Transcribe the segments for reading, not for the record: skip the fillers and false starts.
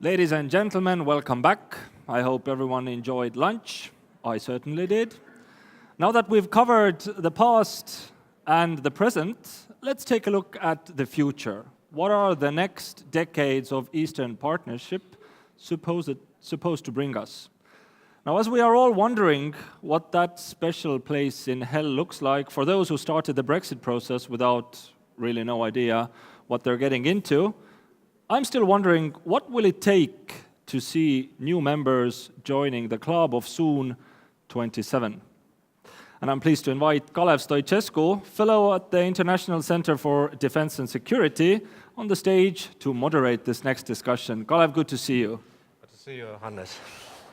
Ladies and gentlemen, welcome back. I hope everyone enjoyed lunch. I certainly did. Now that we've covered the past and the present, let's take a look at the future. What are the next decades of Eastern Partnership supposed to bring us? Now, as we are all wondering what that special place in hell looks like for those who started the Brexit process without really no idea what they're getting into, I'm still wondering, what will it take to see new members joining the club of soon 27? And I'm pleased to invite Kalev Stoicescu, fellow at the International Center for Defense and Security, on the stage to moderate this next discussion. Kalev, good to see you. Good to see you, Hannes.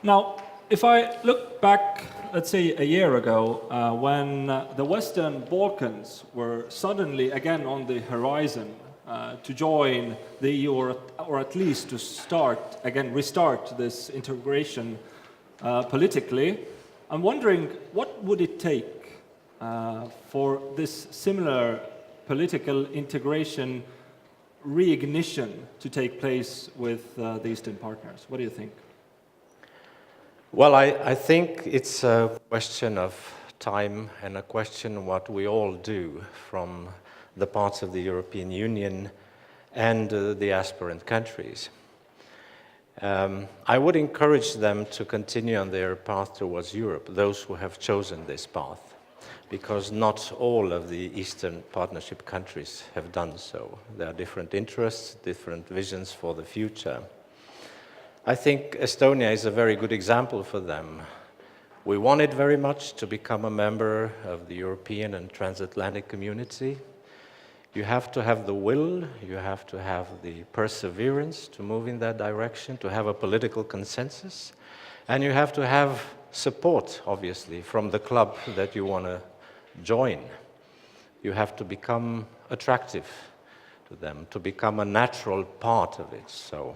Now, if I look back, let's say a year ago, when the Western Balkans were suddenly again on the horizon, to join the EU or at least to restart this integration politically. I'm wondering, what would it take for this similar political integration reignition to take place with the Eastern partners? What do you think? Well, I think it's a question of time and a question what we all do from the parts of the European Union and the aspirant countries. I would encourage them to continue on their path towards Europe, those who have chosen this path, because not all of the Eastern Partnership countries have done so. There are different interests, different visions for the future. I think Estonia is a very good example for them. We wanted very much to become a member of the European and transatlantic community. You have to have the will, you have to have the perseverance to move in that direction, to have a political consensus, and you have to have support, obviously, from the club that you want to join. You have to become attractive to them, to become a natural part of it. So,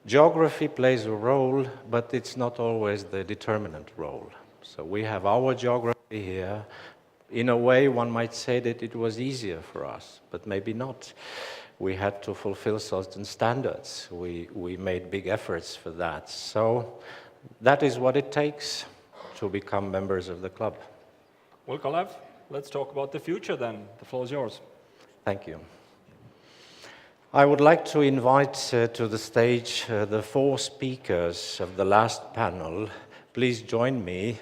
geography plays a role, but it's not always the determinant role. So we have our geography here. In a way, one might say that it was easier for us, but maybe not. We had to fulfill certain standards. We made big efforts for that. So that is what it takes to become members of the club. Well, Kalev, let's talk about the future then. The floor is yours. Thank you. I would like to invite to the stage the four speakers of the last panel. Please join me.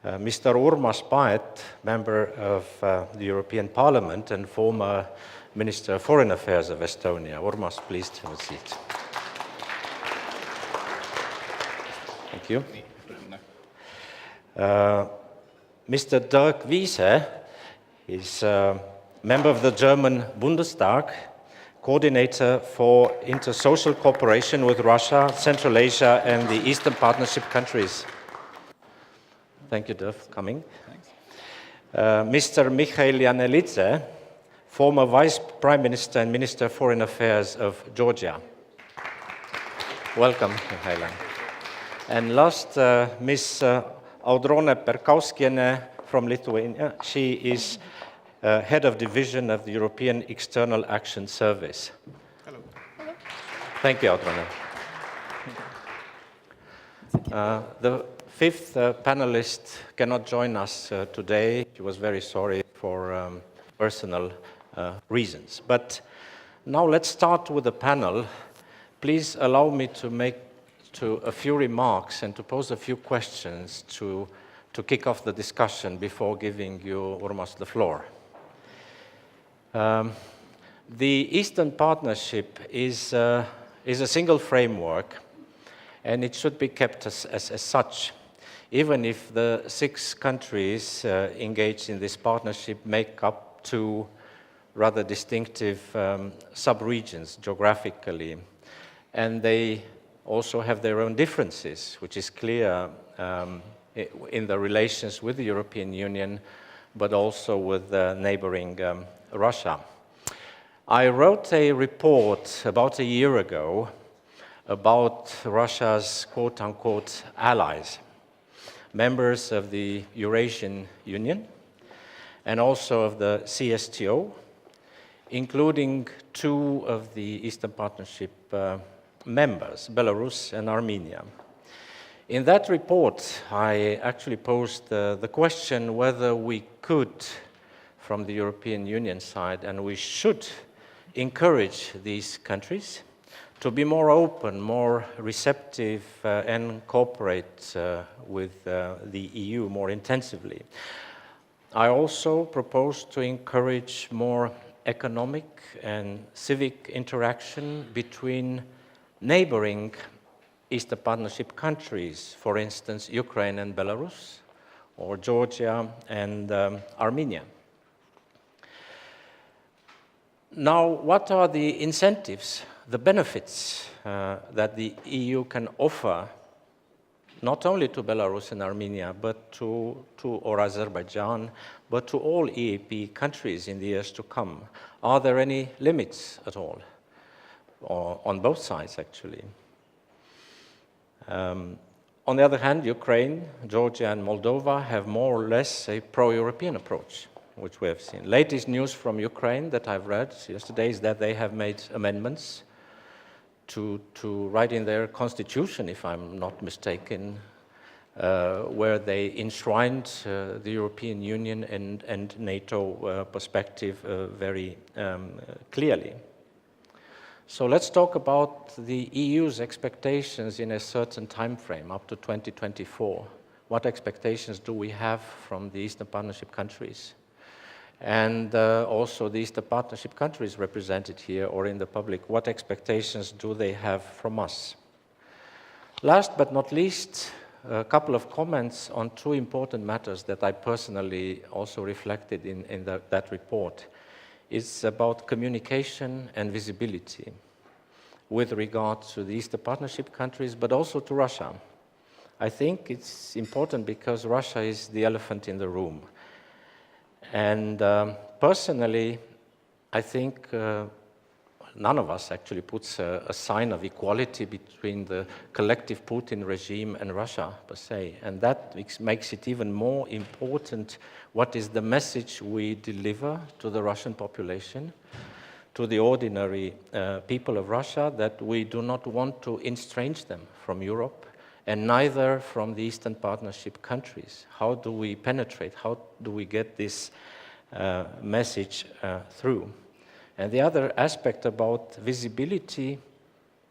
Mr. Urmas Paet, member of the European Parliament and former Minister of Foreign Affairs of Estonia. Urmas, please have a seat. Thank you. Mr. Dirk Wiese is a member of the German Bundestag, coordinator for intersocial cooperation with Russia, Central Asia, and the Eastern Partnership countries. Thank you, Dirk, for coming. Thanks. Mr. Mikhail Yanelidze, former Vice Prime Minister and Minister of Foreign Affairs of Georgia. Welcome, Mikhail. And last, Ms. Audrone Perkauskiene from Lithuania. She is Head of Division of the European External Action Service. Hello. Thank you, Audrone. The fifth panelist cannot join us today. She was very sorry for personal reasons. But now let's start with the panel. Please allow me to make a few remarks and to pose a few questions to kick off the discussion before giving you, Urmas, the floor. The Eastern Partnership is a single framework, and it should be kept as such, even if the 6 countries engaged in this partnership make up 2 rather distinctive sub-regions geographically. And they also have their own differences, which is clear in the relations with the European Union, but also with neighboring Russia. I wrote a report about a year ago about Russia's quote-unquote allies, members of the Eurasian Union and also of the CSTO, including 2 of the Eastern Partnership members, Belarus and Armenia. In that report, I actually posed the question whether we could, from the European Union side, and we should encourage these countries to be more open, more receptive, and cooperate with the EU more intensively. I also proposed to encourage more economic and civic interaction between neighboring Eastern Partnership countries, for instance, Ukraine and Belarus, or Georgia and Armenia. Now, what are the incentives, the benefits that the EU can offer not only to Belarus and Armenia, but or Azerbaijan, but to all EaP countries in the years to come? Are there any limits at all? Or on both sides, actually. On the other hand, Ukraine, Georgia, and Moldova have more or less a pro-European approach, which we have seen. Latest news from Ukraine that I've read yesterday is that they have made amendments to write in their constitution, if I'm not mistaken, where they enshrined the European Union and NATO perspective very clearly. So let's talk about the EU's expectations in a certain time frame, up to 2024. What expectations do we have from the Eastern Partnership countries? And also the Eastern Partnership countries represented here or in the public, what expectations do they have from us? Last but not least, a couple of comments on two important matters that I personally also reflected in that report. It's about communication and visibility with regard to the Eastern Partnership countries, but also to Russia. I think it's important because Russia is the elephant in the room. And personally, I think none of us actually puts a sign of equality between the collective Putin regime and Russia, per se. And that makes it even more important what is the message we deliver to the Russian population, to the ordinary people of Russia, that we do not want to estrange them from Europe, and neither from the Eastern Partnership countries. How do we penetrate? How do we get this message through? And the other aspect about visibility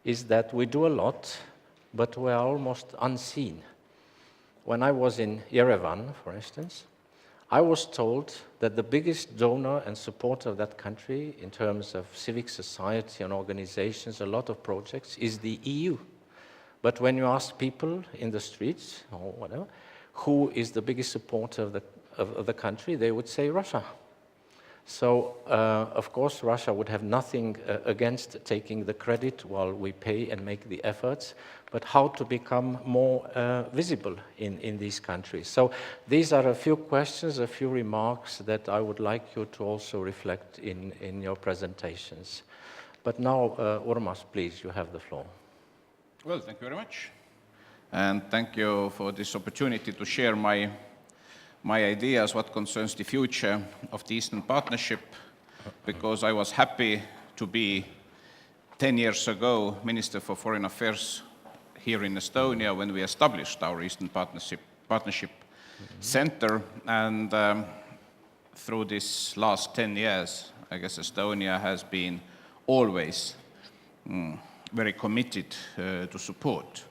is that we do a lot, but we are almost unseen. When I was in Yerevan, for instance, I was told that the biggest donor and supporter of that country in terms of civic society and organizations, a lot of projects, is the EU. But when you ask people in the streets or whatever, who is the biggest supporter of the country, they would say Russia. So, of course, Russia would have nothing against taking the credit while we pay and make the efforts, but how to become more visible in these countries. So these are a few questions, a few remarks that I would like you to also reflect in your presentations. But now, Urmas, please, you have the floor. Well, thank you very much. And thank you for this opportunity to share my ideas what concerns the future of the Eastern Partnership, because I was happy to be 10 years ago Minister for Foreign Affairs here in Estonia when we established our Eastern Partnership Center. And through this last 10 years, I guess Estonia has been always very committed to support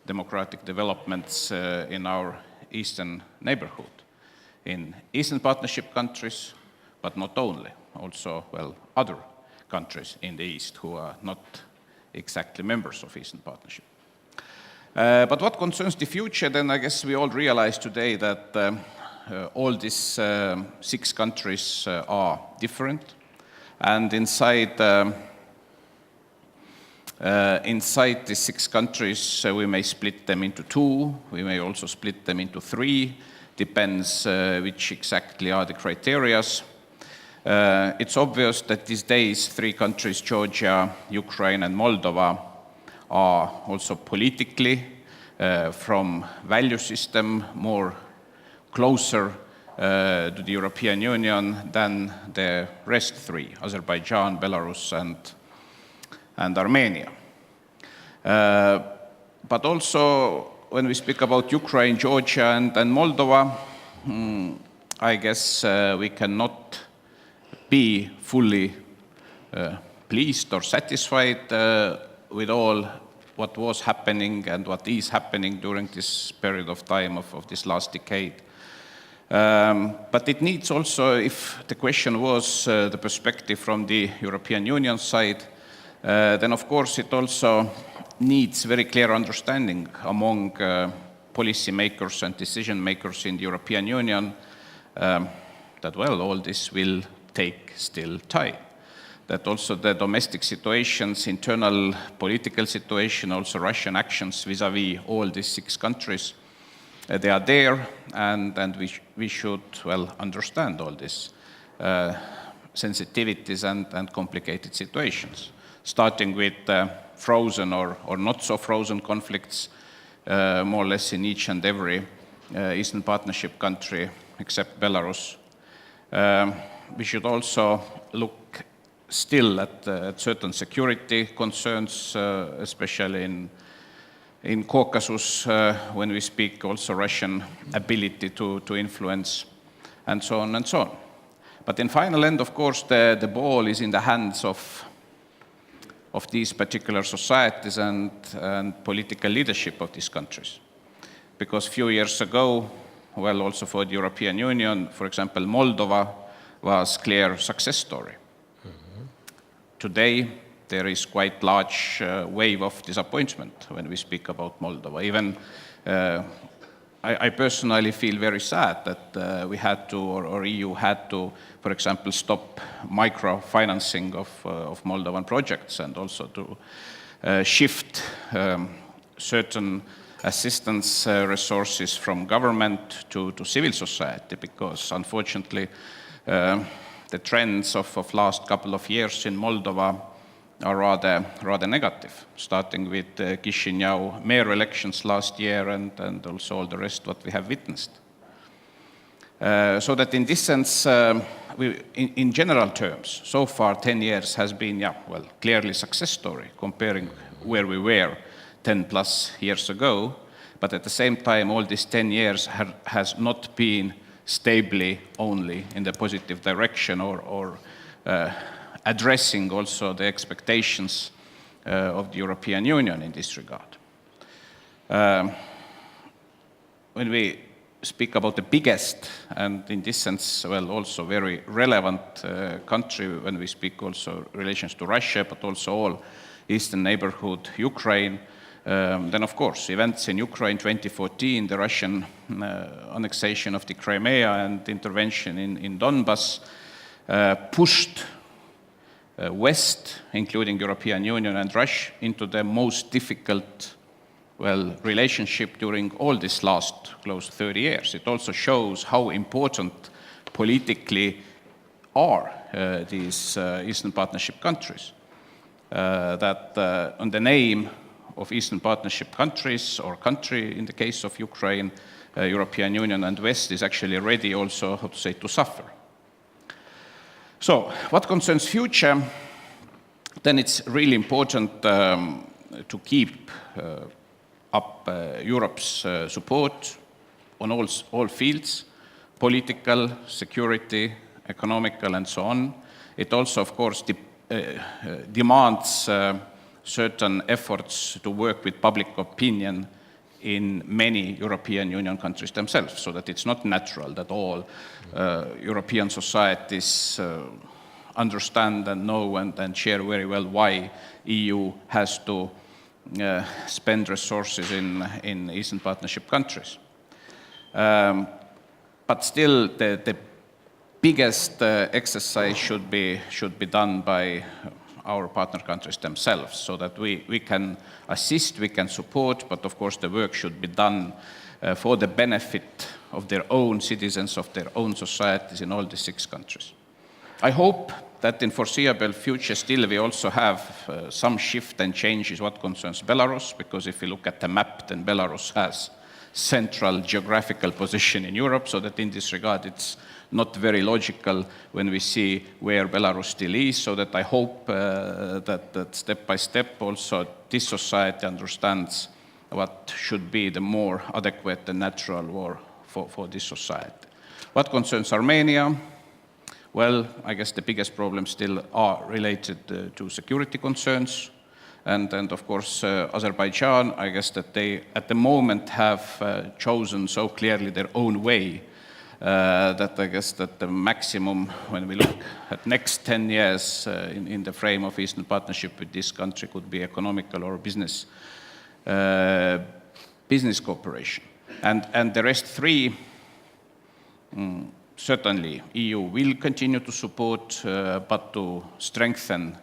democratic developments in our eastern neighborhood, in Eastern Partnership countries, but not only, also, well, other countries in the East who are not exactly members of Eastern Partnership. But what concerns the future, then I guess we all realize today that all these 6 countries are different, and inside the 6 countries, we may split them into 2, we may also split them into 3, depends which exactly are the criteria. It's obvious that these days 3 countries, Georgia, Ukraine, and Moldova, are also politically, from value system, more closer to the European Union than the rest 3, Azerbaijan, Belarus, and Armenia. But also, when we speak about Ukraine, Georgia, and Moldova, I guess we cannot be fully pleased or satisfied with all what was happening and what is happening during this period of time of this last decade. But it needs also, if the question was the perspective from the European Union side, then of course it also needs very clear understanding among policy makers and decision makers in the European Union that, well, all this will take still time. That also the domestic situations, internal political situation, also Russian actions vis-à-vis all these 6 countries, they are there, and we should, well, understand all these sensitivities and complicated situations, starting with frozen or not so frozen conflicts, more or less in each and every Eastern Partnership country except Belarus. We should also look still at certain security concerns, especially in Caucasus, when we speak also Russian ability to influence, and so on and so on. But in final end, of course, the ball is in the hands of these particular societies and political leadership of these countries. Because a few years ago, well, also for the European Union, for example, Moldova was a clear success story. Today, there is quite large wave of disappointment when we speak about Moldova. Even I personally feel very sad that we had to, or EU had to, for example, stop microfinancing of Moldovan projects and also to shift certain assistance resources from government to civil society, because unfortunately the trends of last couple of years in Moldova are rather negative, starting with Chisinau mayor elections last year and also all the rest what we have witnessed. So that in this sense, in general terms, so far 10 years has been, clearly success story comparing where we were 10 plus years ago, but at the same time, all these 10 years has not been stably only in the positive direction or addressing also the expectations of the European Union in this regard. When we speak about the biggest, and in this sense, well, also very relevant country, when we speak also relations to Russia, but also all Eastern neighborhood, Ukraine, then of course, events in Ukraine 2014, the Russian annexation of the Crimea and intervention in Donbass pushed West, including European Union and Russia, into the most difficult, relationship during all this last close to 30 years. It also shows how important politically are these Eastern Partnership countries. That on the name of Eastern Partnership countries, or country in the case of Ukraine, European Union and West is actually ready also, to suffer. So, what concerns future, then it's really important to keep up Europe's support on all fields, political, security, economical, and so on. It also, of course, demands certain efforts to work with public opinion in many European Union countries themselves, so that it's not natural that all European societies understand and know and share very well why EU has to spend resources in Eastern Partnership countries. But still, the biggest exercise should be done by our partner countries themselves, so that we can assist, we can support, but of course the work should be done for the benefit of their own citizens, of their own societies in all the 6 countries. I hope that in foreseeable future still we also have some shift and changes what concerns Belarus, because if you look at the map, then Belarus has central geographical position in Europe, so that in this regard it's not very logical when we see where Belarus still is, so that I hope that step by step also this society understands what should be the more adequate and natural war for this society. What concerns Armenia? Well, I guess the biggest problems still are related to security concerns. And of course, Azerbaijan, I guess that they, at the moment, have chosen so clearly their own way that I guess that the maximum, when we look at next 10 years in the frame of Eastern Partnership with this country, could be economical or business cooperation. And the rest three, certainly, EU will continue to support, but to strengthen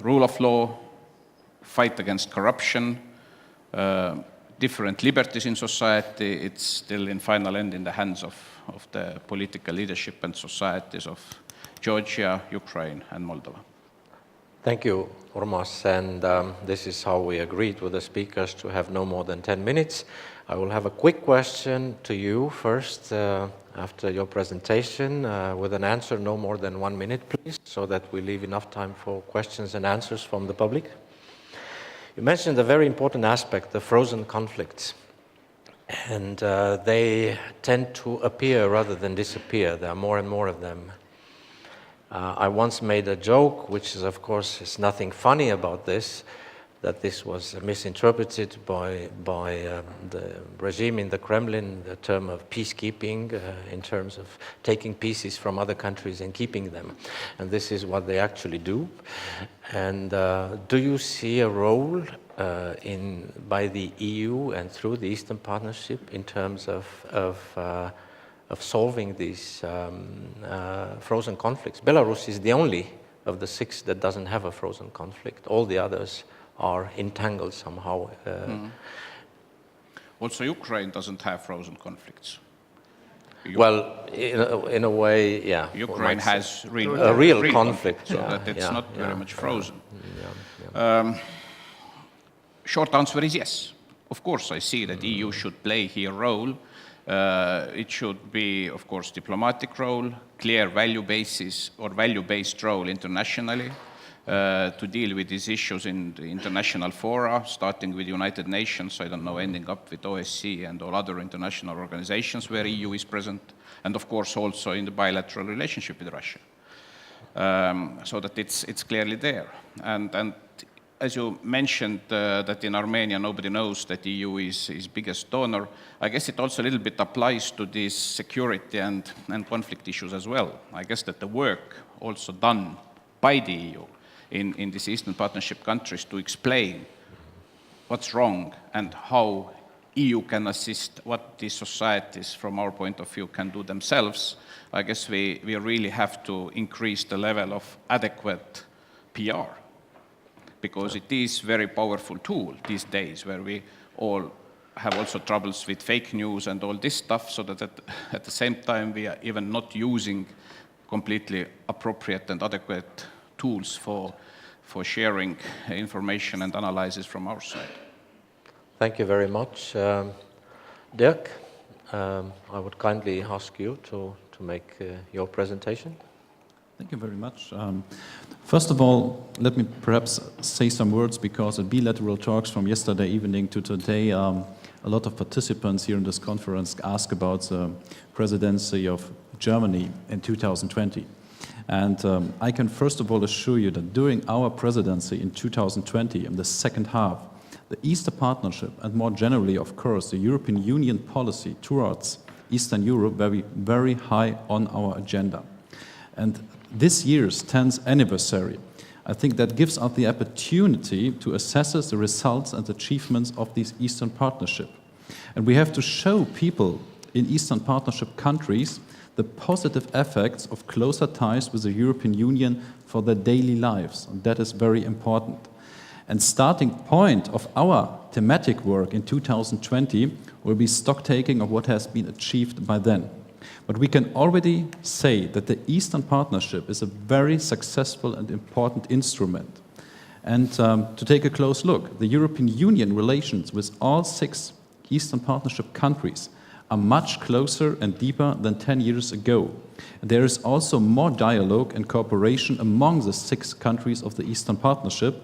rule of law, fight against corruption, different liberties in society. It's still in final end in the hands of the political leadership and societies of Georgia, Ukraine, and Moldova. Thank you, Urmas. And this is how we agreed with the speakers to have no more than 10 minutes. I will have a quick question to you first after your presentation with an answer no more than 1 minute, please, so that we leave enough time for questions and answers from the public. You mentioned a very important aspect, the frozen conflicts. And they tend to appear rather than disappear. There are more and more of them. I once made a joke, which is, of course, is nothing funny about this, that this was misinterpreted by the regime in the Kremlin, the term of peacekeeping, in terms of taking pieces from other countries and keeping them. And this is what they actually do. And do you see a role by the EU and through the Eastern Partnership in terms of solving these frozen conflicts? Belarus is the only of the 6 that doesn't have a frozen conflict. All the others are entangled somehow. Also, Ukraine doesn't have frozen conflicts. Well, in a way, yeah. Ukraine has a real conflict, so that it's not very much frozen. Short answer is yes. Of course, I see that EU should play here a role. It should be, of course, diplomatic role, clear value basis or value-based role internationally to deal with these issues in the international fora, starting with United Nations, I don't know, ending up with OSCE and all other international organizations where EU is present, and of course also in the bilateral relationship with Russia, so that it's clearly there. And as you mentioned, that in Armenia nobody knows that the EU is biggest donor, I guess it also a little bit applies to these security and conflict issues as well. I guess that the work also done by the EU in these Eastern Partnership countries to explain what's wrong and how EU can assist, what these societies, from our point of view, can do themselves, I guess we really have to increase the level of adequate PR, because it is a very powerful tool these days where we all have also troubles with fake news and all this stuff, so that at the same time we are even not using completely appropriate and adequate tools for sharing information and analysis from our side. Thank you very much. Dirk, I would kindly ask you to make your presentation. Thank you very much. First of all, let me perhaps say some words, because at bilateral talks from yesterday evening to today, a lot of participants here in this conference ask about the presidency of Germany in 2020. And I can first of all assure you that during our presidency in 2020, in the second half, the Eastern Partnership and more generally, of course, the European Union policy towards Eastern Europe will be very high on our agenda. And this year's 10th anniversary, I think that gives us the opportunity to assess the results and achievements of this Eastern Partnership. And we have to show people in Eastern Partnership countries the positive effects of closer ties with the European Union for their daily lives. And that is very important. And starting point of our thematic work in 2020 will be stock-taking of what has been achieved by then. But we can already say that the Eastern Partnership is a very successful and important instrument. And to take a close look, the European Union relations with all 6 Eastern Partnership countries are much closer and deeper than 10 years ago. There is also more dialogue and cooperation among the 6 countries of the Eastern Partnership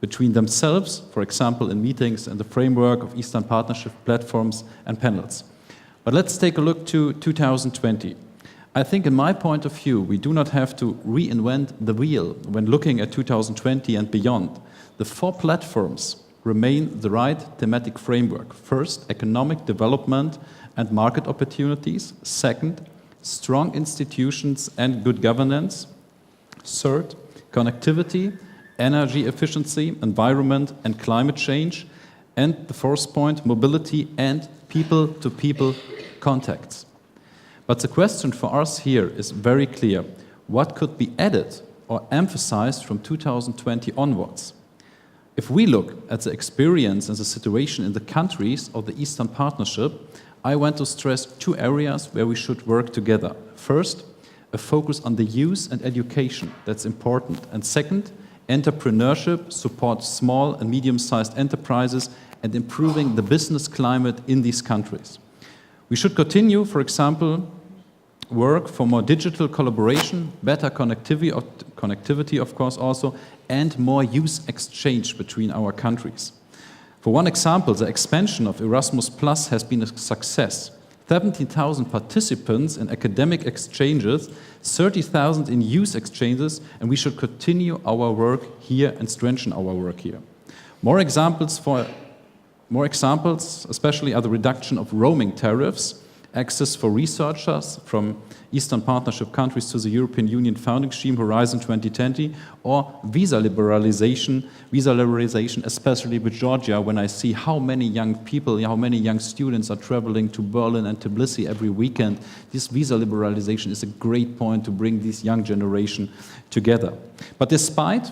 between themselves, for example, in meetings in the framework of Eastern Partnership platforms and panels. But let's take a look to 2020. I think, in my point of view, we do not have to reinvent the wheel when looking at 2020 and beyond. The 4 platforms remain the right thematic framework. First, economic development and market opportunities. Second, strong institutions and good governance. Third, connectivity, energy efficiency, environment and climate change. And the 4th point, mobility and people-to-people contacts. But the question for us here is very clear. What could be added or emphasized from 2020 onwards? If we look at the experience and the situation in the countries of the Eastern Partnership, I want to stress 2 areas where we should work together. First, a focus on the youth and education. That's important. And second, entrepreneurship, support small and medium-sized enterprises, and improving the business climate in these countries. We should continue, for example, work for more digital collaboration, better connectivity, of course, also, and more youth exchange between our countries. For one example, the expansion of Erasmus Plus has been a success. 17,000 participants in academic exchanges, 30,000 in youth exchanges, and we should continue our work here and strengthen our work here. More examples, especially, are the reduction of roaming tariffs, access for researchers from Eastern Partnership countries to the European Union founding scheme Horizon 2020, or visa liberalization, especially with Georgia, when I see how many young people, how many young students are traveling to Berlin and Tbilisi every weekend. This visa liberalization is a great point to bring this young generation together. But despite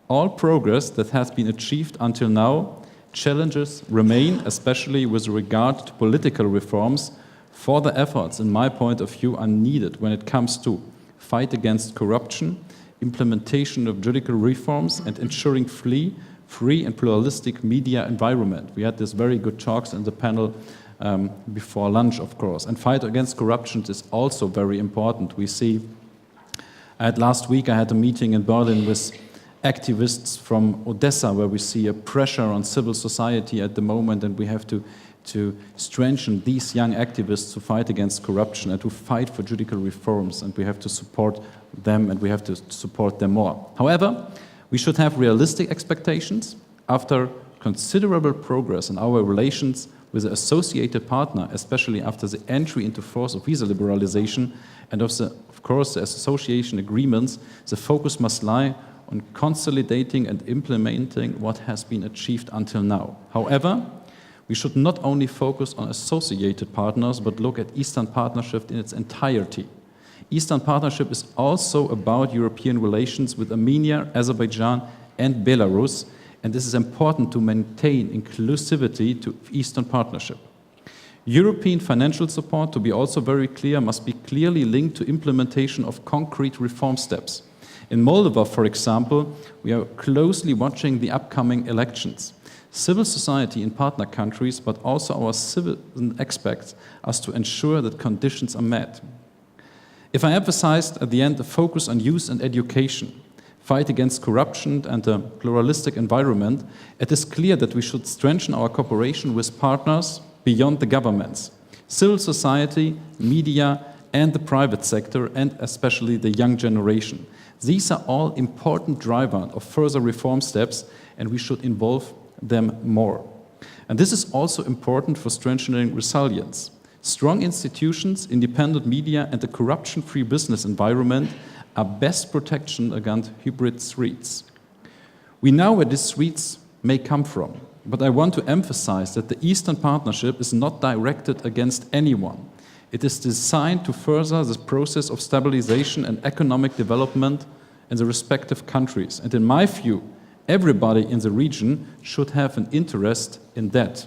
all progress that has been achieved until now, challenges remain, especially with regard to political reforms. Further efforts, in my point of view, are needed when it comes to fight against corruption, implementation of judicial reforms, and ensuring free and pluralistic media environment. We had this very good talks in the panel before lunch, of course. And fight against corruption is also very important. We see, last week I had a meeting in Berlin with activists from Odessa, where we see a pressure on civil society at the moment, and we have to strengthen these young activists to fight against corruption and to fight for judicial reforms, and we have to support them, and we have to support them more. However, we should have realistic expectations. After considerable progress in our relations with the associated partner, especially after the entry into force of visa liberalization and of course the association agreements, the focus must lie on consolidating and implementing what has been achieved until now. However, we should not only focus on associated partners, but look at Eastern Partnership in its entirety. Eastern Partnership is also about European relations with Armenia, Azerbaijan, and Belarus, and this is important to maintain inclusivity to Eastern Partnership. European financial support, to be also very clear, must be clearly linked to implementation of concrete reform steps. In Moldova, for example, we are closely watching the upcoming elections. Civil society in partner countries, but also our citizen expects us to ensure that conditions are met. If I emphasized at the end the focus on youth and education, fight against corruption and a pluralistic environment, it is clear that we should strengthen our cooperation with partners beyond the governments, civil society, media, and the private sector, and especially the young generation. These are all important drivers of further reform steps, and we should involve them more. And this is also important for strengthening resilience. Strong institutions, independent media, and a corruption-free business environment are best protection against hybrid threats. We know where these threats may come from, but I want to emphasize that the Eastern Partnership is not directed against anyone. It is designed to further the process of stabilization and economic development in the respective countries. And in my view, everybody in the region should have an interest in that.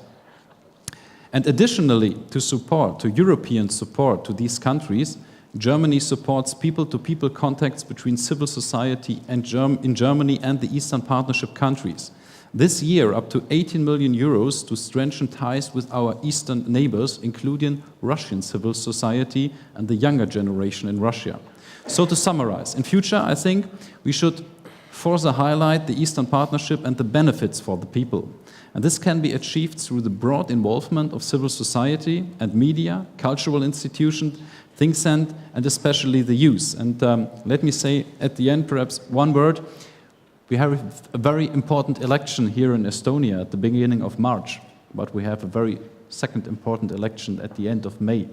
And additionally, to European support to these countries, Germany supports people-to-people contacts between civil society and in Germany and the Eastern Partnership countries. This year, up to 18 million euros to strengthen ties with our eastern neighbors, including Russian civil society and the younger generation in Russia. So to summarize, in future, I think we should further highlight the Eastern Partnership and the benefits for the people. And this can be achieved through the broad involvement of civil society and media, cultural institutions, think tanks, and especially the youth. And let me say at the end perhaps one word. We have a very important election here in Estonia at the beginning of March, but we have a very second important election at the end of May.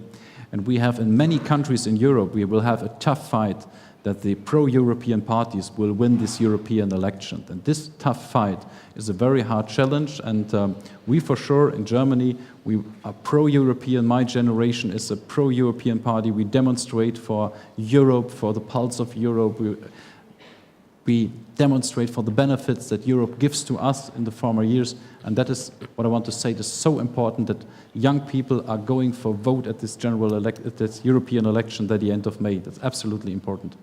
And we have in many countries in Europe, we will have a tough fight that the pro-European parties will win this European election. And this tough fight is a very hard challenge, and we for sure in Germany, we are pro-European. My generation is a pro-European party. We demonstrate for Europe, for the pulse of Europe. We demonstrate for the benefits that Europe gives to us in the former years, and that is what I want to say. It is so important that young people are going for vote at this European election at the end of May. That's absolutely important.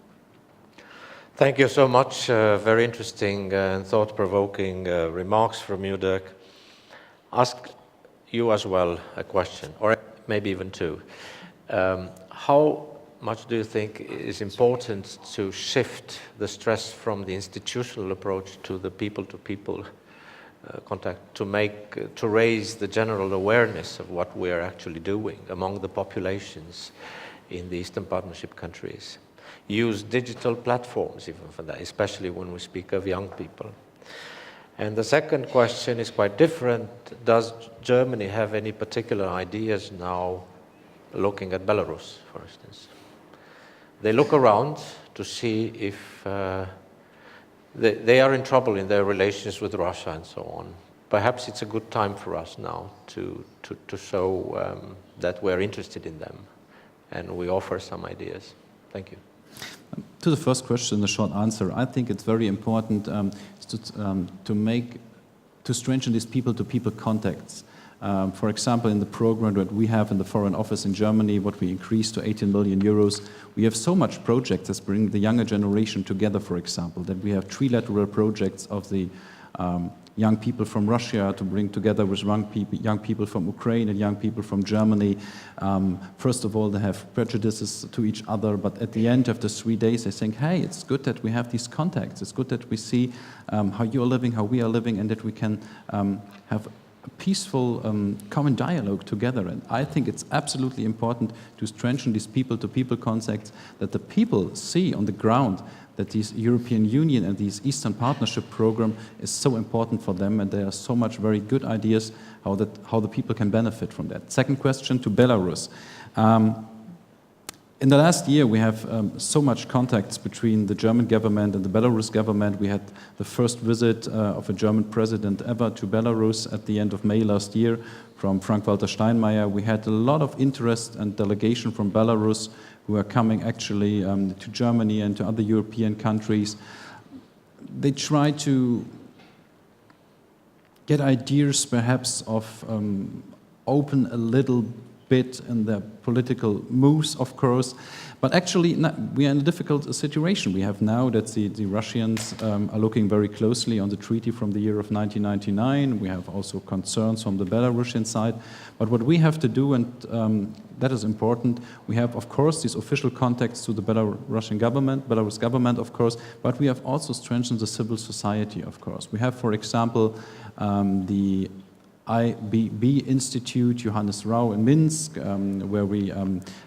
Thank you so much. Very interesting and thought-provoking remarks from you, Dirk. Ask you as well a question, or maybe even two. How much do you think is important to shift the stress from the institutional approach to the people-to-people contact, to raise the general awareness of what we are actually doing among the populations in the Eastern Partnership countries? Use digital platforms even for that, especially when we speak of young people. And the second question is quite different. Does Germany have any particular ideas now looking at Belarus, for instance? They look around to see if they are in trouble in their relations with Russia and so on. Perhaps it's a good time for us now to show that we're interested in them and we offer some ideas. Thank you. To the first question, the short answer, I think it's very important to strengthen these people-to-people contacts. For example, in the program that we have in the Foreign Office in Germany, what we increased to 18 million euros, we have so much projects that bring the younger generation together, for example, that we have trilateral projects of the young people from Russia to bring together with young people from Ukraine and young people from Germany. First of all, they have prejudices to each other, but at the end, after 3 days, they think, hey, it's good that we have these contacts. It's good that we see how you're living, how we are living, and that we can have a peaceful common dialogue together. And I think it's absolutely important to strengthen these people-to-people contacts, that the people see on the ground that this European Union and this Eastern Partnership program is so important for them, and there are so much very good ideas how the people can benefit from that. Second question to Belarus. In the last year, we have so much contacts between the German government and the Belarus government. We had the first visit of a German president ever to Belarus at the end of May last year from Frank-Walter Steinmeier. We had a lot of interest and delegation from Belarus who are coming actually to Germany and to other European countries. They try to get ideas perhaps of open a little bit in their political moves, of course, but actually we are in a difficult situation. We have now that the Russians are looking very closely on the treaty from the year of 1999. We have also concerns from the Belarusian side, but what we have to do, and that is important, we have of course these official contacts to the Belarus government, of course, but we have also strengthened the civil society, of course. We have, for example, the IBB Institute, Johannes Rau in Minsk, where we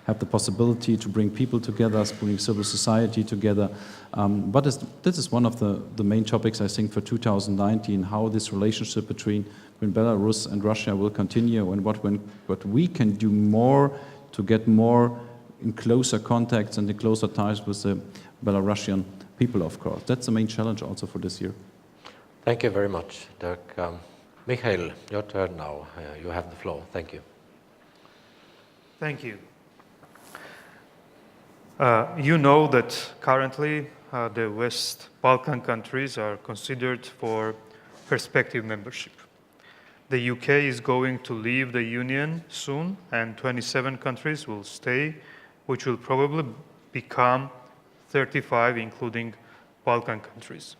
have the possibility to bring people together, bring civil society together. But this is one of the main topics, I think, for 2019, how this relationship between Belarus and Russia will continue, and what we can do more to get more in closer contacts and in closer ties with the Belarusian people, of course. That's the main challenge also for this year. Thank you very much, Dirk. Michael, your turn now. You have the floor. Thank you. Thank you. You know that currently the West Balkan countries are considered for prospective membership. The UK is going to leave the Union soon, and 27 countries will stay, which will probably become 35, including Balkan countries.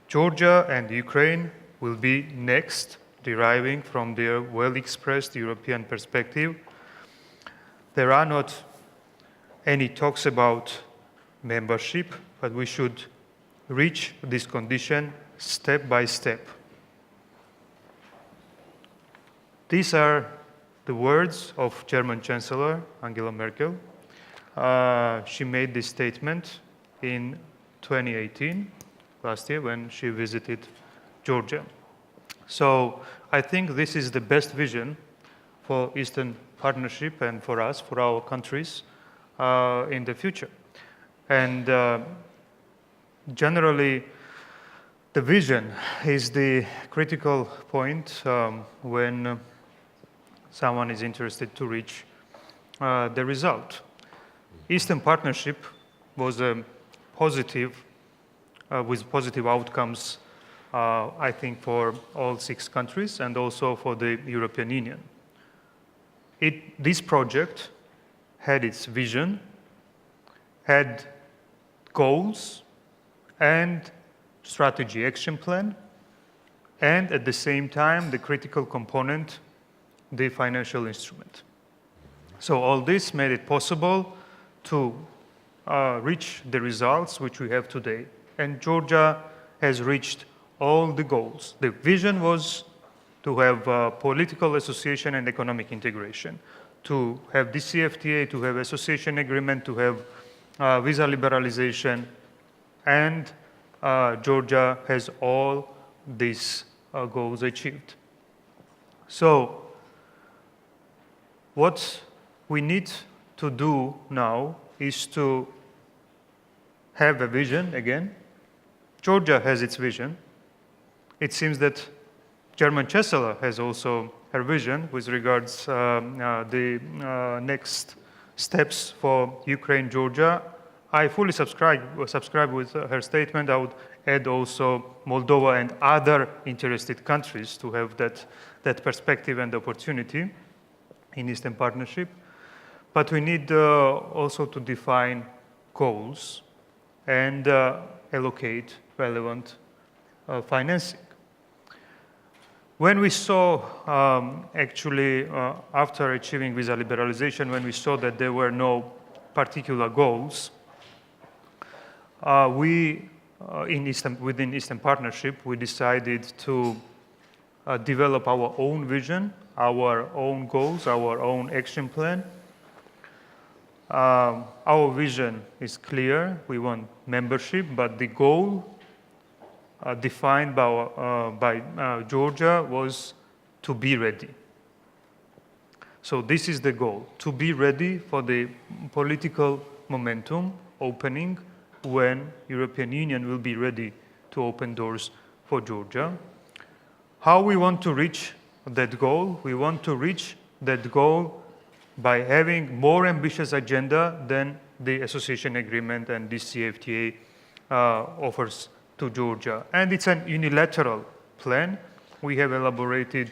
Georgia and Ukraine will be next, deriving from their well-expressed European perspective. There are not any talks about membership, but we should reach this condition step by step. These are the words of German Chancellor Angela Merkel. She made this statement in 2018, last year, when she visited Georgia. So I think this is the best vision for Eastern Partnership and for us, for our countries in the future. And generally, the vision is the critical point when someone is interested to reach the result. Eastern Partnership was a positive, with positive outcomes, I think, for all 6 countries and also for the European Union. This project had its vision, had goals and strategy action plan, and at the same time, the critical component, the financial instrument. So all this made it possible to reach the results which we have today. And Georgia has reached all the goals. The vision was to have political association and economic integration, to have DCFTA, to have association agreement, to have visa liberalization, and Georgia has all these goals achieved. So what we need to do now is to have a vision again. Georgia has its vision. It seems that German Chancellor has also her vision with regards the next steps for Ukraine, Georgia. I fully subscribe with her statement. I would add also Moldova and other interested countries to have that perspective and opportunity in Eastern Partnership. But we need also to define goals and allocate relevant financing. When we saw, after achieving visa liberalization, when we saw that there were no particular goals, within Eastern Partnership, we decided to develop our own vision, our own goals, our own action plan. Our vision is clear. We want membership, but the goal defined by Georgia was to be ready. So this is the goal, to be ready for the political momentum opening when European Union will be ready to open doors for Georgia. How we want to reach that goal? We want to reach that goal by having more ambitious agenda than the association agreement and this CFTA offers to Georgia. And it's an unilateral plan. We have elaborated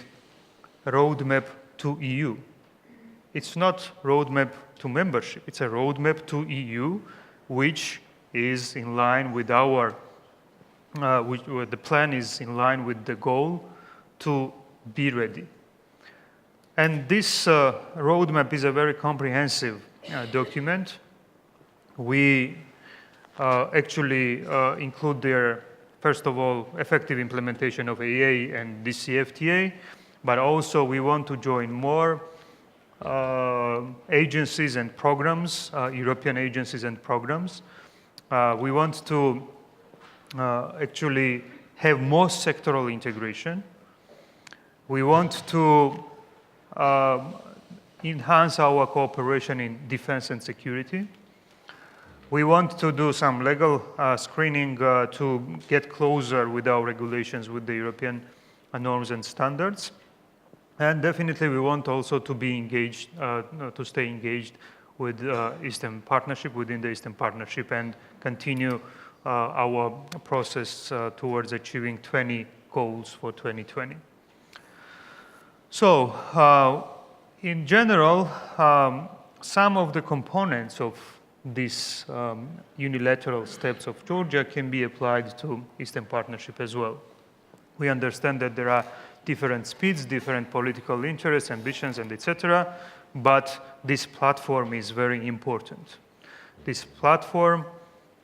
a roadmap to EU. It's not roadmap to membership. It's a roadmap to EU, which is in line with our, the plan is in line with the goal to be ready. And this roadmap is a very comprehensive document. We actually include there, first of all, effective implementation of AA and DCFTA, but also we want to join more agencies and programs, European agencies and programs. We want to actually have more sectoral integration. We want to enhance our cooperation in defense and security. We want to do some legal screening to get closer with our regulations with the European norms and standards. And definitely we want also to be engaged, to stay engaged with Eastern Partnership, within the Eastern Partnership, and continue our process towards achieving 20 goals for 2020. So, in general, some of the components of these unilateral steps of Georgia can be applied to Eastern Partnership as well. We understand that there are different speeds, different political interests, ambitions, and etc. But this platform is very important. This platform,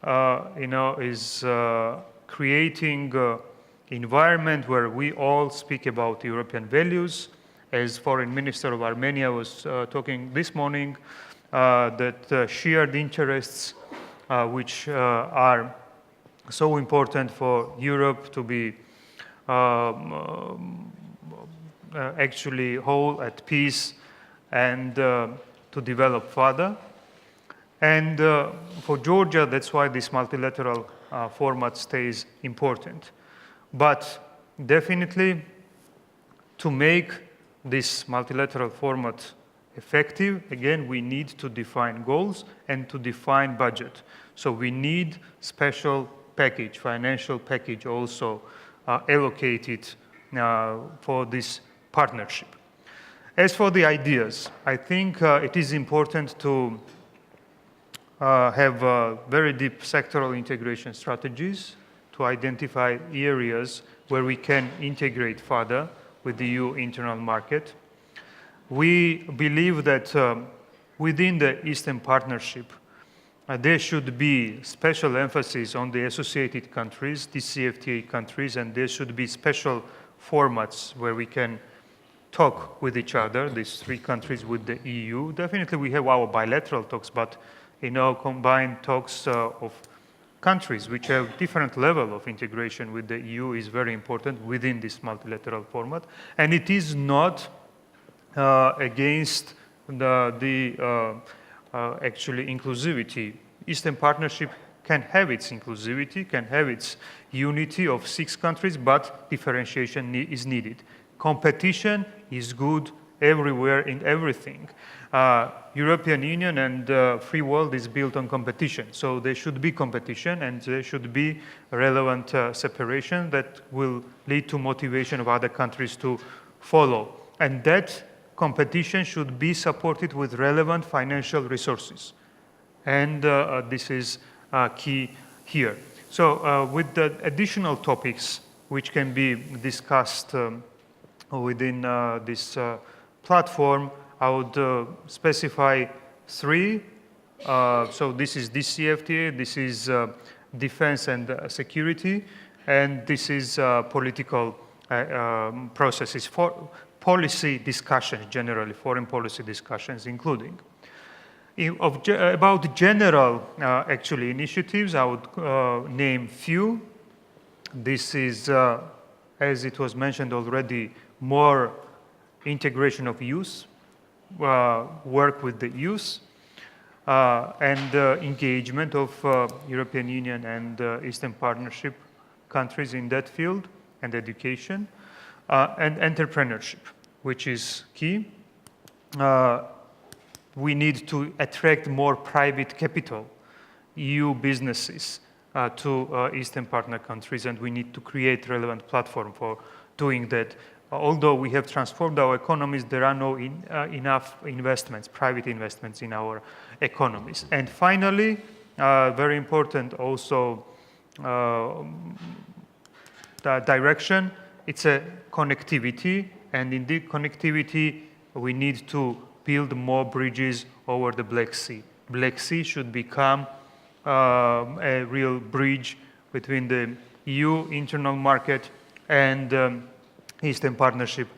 is creating an environment where we all speak about European values. As Foreign Minister of Armenia was talking this morning, that shared interests, which are so important for Europe to be actually whole, at peace, and to develop further. And for Georgia, that's why this multilateral format stays important. But definitely, to make this multilateral format effective, again, we need to define goals and to define budget. So we need special package, financial package also allocated for this partnership. As for the ideas, I think it is important to have very deep sectoral integration strategies to identify areas where we can integrate further with the EU internal market. We believe that within the Eastern Partnership, there should be special emphasis on the associated countries, DCFTA countries, and there should be special formats where we can talk with each other, these three countries with the EU. Definitely we have our bilateral talks, but combined talks of countries which have different level of integration with the EU is very important within this multilateral format. And it is not against the actually inclusivity. Eastern Partnership can have its inclusivity, can have its unity of 6 countries, but differentiation is needed. Competition is good everywhere in everything. European Union and free world is built on competition. So there should be competition and there should be relevant separation that will lead to motivation of other countries to follow. And that competition should be supported with relevant financial resources. And this is key here. So with the additional topics which can be discussed within this platform, I would specify 3. So this is DCFTA, this is defense and security, and this is political processes for policy discussions, generally, foreign policy discussions including. About general, actually, initiatives, I would name few. This is, as it was mentioned already, more integration of youth, work with the youth, and engagement of European Union and Eastern Partnership countries in that field, and education, and entrepreneurship, which is key. We need to attract more private capital, EU businesses, to Eastern Partner countries, and we need to create relevant platform for doing that. Although we have transformed our economies, there are no enough investments, private investments in our economies. And finally, very important also, the direction, it's a connectivity, and in the connectivity, we need to build more bridges over the Black Sea. Black Sea should become a real bridge between the EU internal market and Eastern Partnership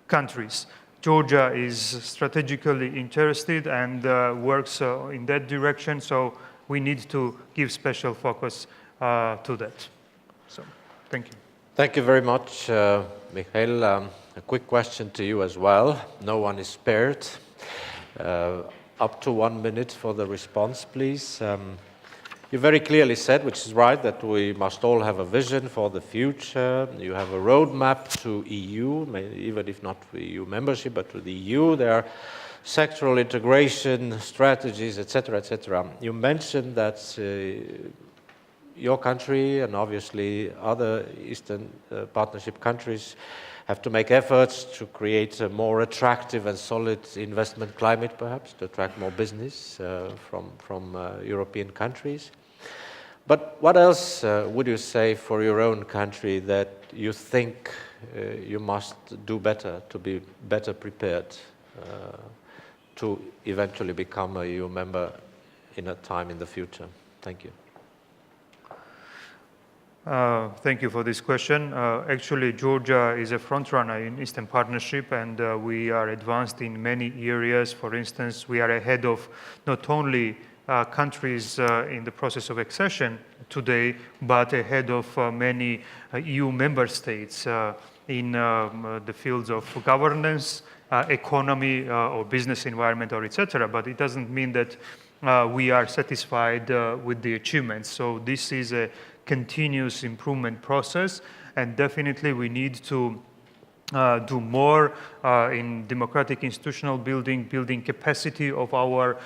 countries. Georgia is strategically interested and works in that direction, so we need to give special focus to that. So, thank you. Thank you very much, Mikhail. A quick question to you as well. No one is spared. Up to 1 minute for the response, please. You very clearly said, which is right, that we must all have a vision for the future. You have a roadmap to EU, even if not EU membership, but to the EU. There are sectoral integration strategies, etc., etc. You mentioned that your country and obviously other Eastern Partnership countries have to make efforts to create a more attractive and solid investment climate, perhaps, to attract more business from European countries. But what else would you say for your own country that you think you must do better to be better prepared to eventually become a EU member in a time in the future? Thank you. Thank you for this question. Actually, Georgia is a frontrunner in Eastern Partnership, and we are advanced in many areas. For instance, we are ahead of not only countries in the process of accession today, but ahead of many EU member states in the fields of governance, economy, or business environment, or etc. But it doesn't mean that we are satisfied with the achievements. So this is a continuous improvement process, and definitely we need to do more in democratic institutional building capacity of our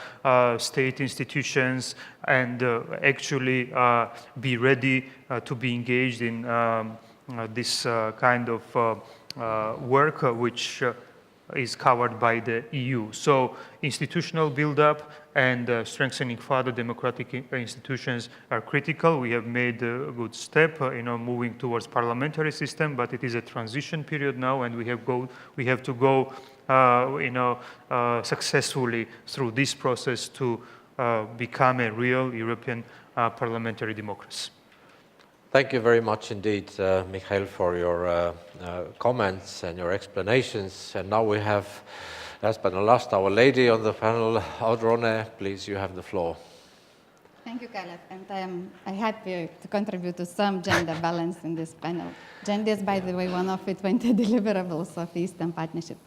state institutions, and actually be ready to be engaged in this kind of work which is covered by the EU. So institutional build-up and strengthening further democratic institutions are critical. We have made a good step, moving towards parliamentary system, but it is a transition period now, and we have to go, successfully through this process to become a real European parliamentary democracy. Thank you very much indeed, Mikhail, for your comments and your explanations. And now we have, last but not last, our lady on the panel, Audrone. Please, you have the floor. Thank you, Kalev, and I'm happy to contribute to some gender balance in this panel. Gender is, by the way, one of the 20 deliverables of the Eastern Partnership.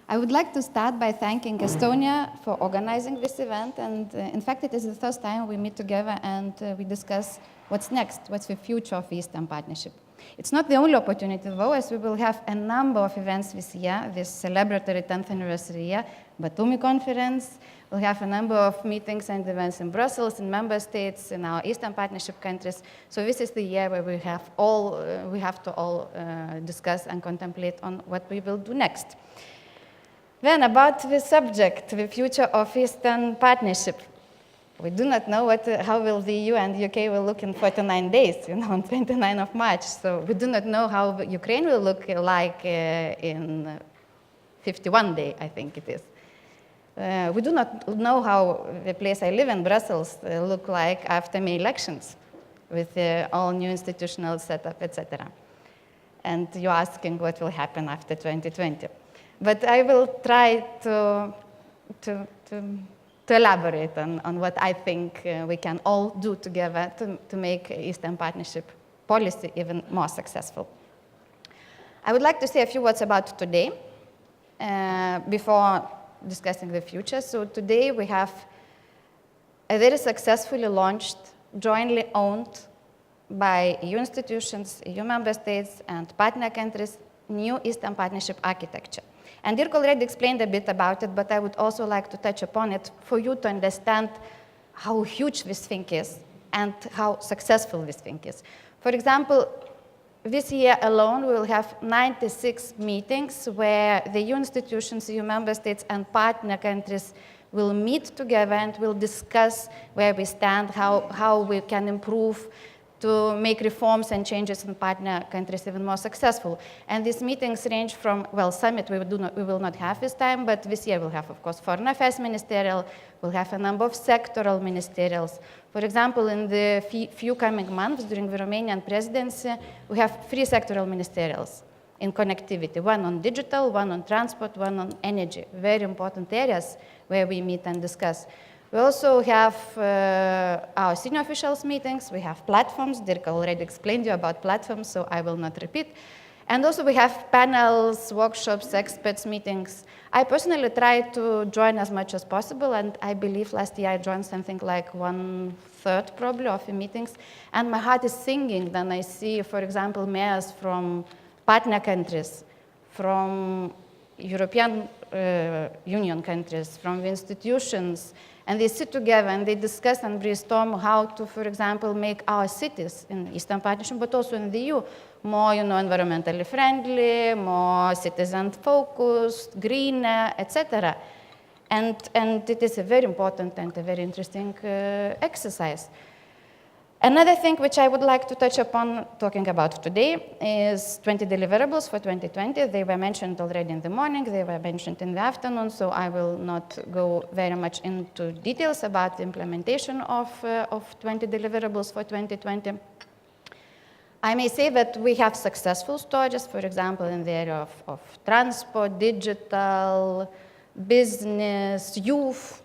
I would like to start by thanking Estonia for organizing this event, and in fact, it is the first time we meet together and we discuss what's next, what's the future of the Eastern Partnership. It's not the only opportunity, though, as we will have a number of events this year, this celebratory 10th anniversary year, Batumi conference. We'll have a number of meetings and events in Brussels, in member states, in our Eastern Partnership countries. So this is the year where we have to all discuss and contemplate on what we will do next. Then about the subject, the future of Eastern Partnership. We do not know how will the EU and the UK will look in 49 days, on 29th of March. So we do not know how Ukraine will look like in 51 days, I think it is. We do not know how the place I live in, Brussels, look like after May elections, with all new institutional setup, etc. And you're asking what will happen after 2020. But I will try to elaborate on what I think we can all do together to make Eastern Partnership policy even more successful. I would like to say a few words about today before discussing the future. So today we have a very successfully launched, jointly owned by EU institutions, EU member states, and partner countries, new Eastern Partnership architecture. And Dirk already explained a bit about it, but I would also like to touch upon it for you to understand how huge this thing is and how successful this thing is. For example, this year alone, we will have 96 meetings where the EU institutions, EU member states, and partner countries will meet together and will discuss where we stand, how we can improve to make reforms and changes in partner countries even more successful. And these meetings range from, well, summit we will not have this time, but this year we'll have, of course, Foreign Affairs Ministerial, we'll have a number of sectoral ministerials. For example, in the few coming months during the Romanian presidency, we have 3 sectoral ministerials in connectivity, one on digital, one on transport, one on energy, very important areas where we meet and discuss. We also have our senior officials meetings, we have platforms. Dirk already explained to you about platforms, so I will not repeat. And also we have panels, workshops, experts meetings. I personally try to join as much as possible, and I believe last year I joined something like 1/3 probably of the meetings. And my heart is singing when I see, for example, mayors from partner countries, from European Union countries, from the institutions, and they sit together and they discuss and brainstorm how to, for example, make our cities in Eastern Partnership, but also in the EU, more, environmentally friendly, more citizen-focused, greener, etc. And it is a very important and a very interesting exercise. Another thing which I would like to touch upon talking about today is 20 deliverables for 2020. They were mentioned already in the morning, they were mentioned in the afternoon, so I will not go very much into details about the implementation of 20 deliverables for 2020. I may say that we have successful stories, for example, in the area of transport, digital, business, youth.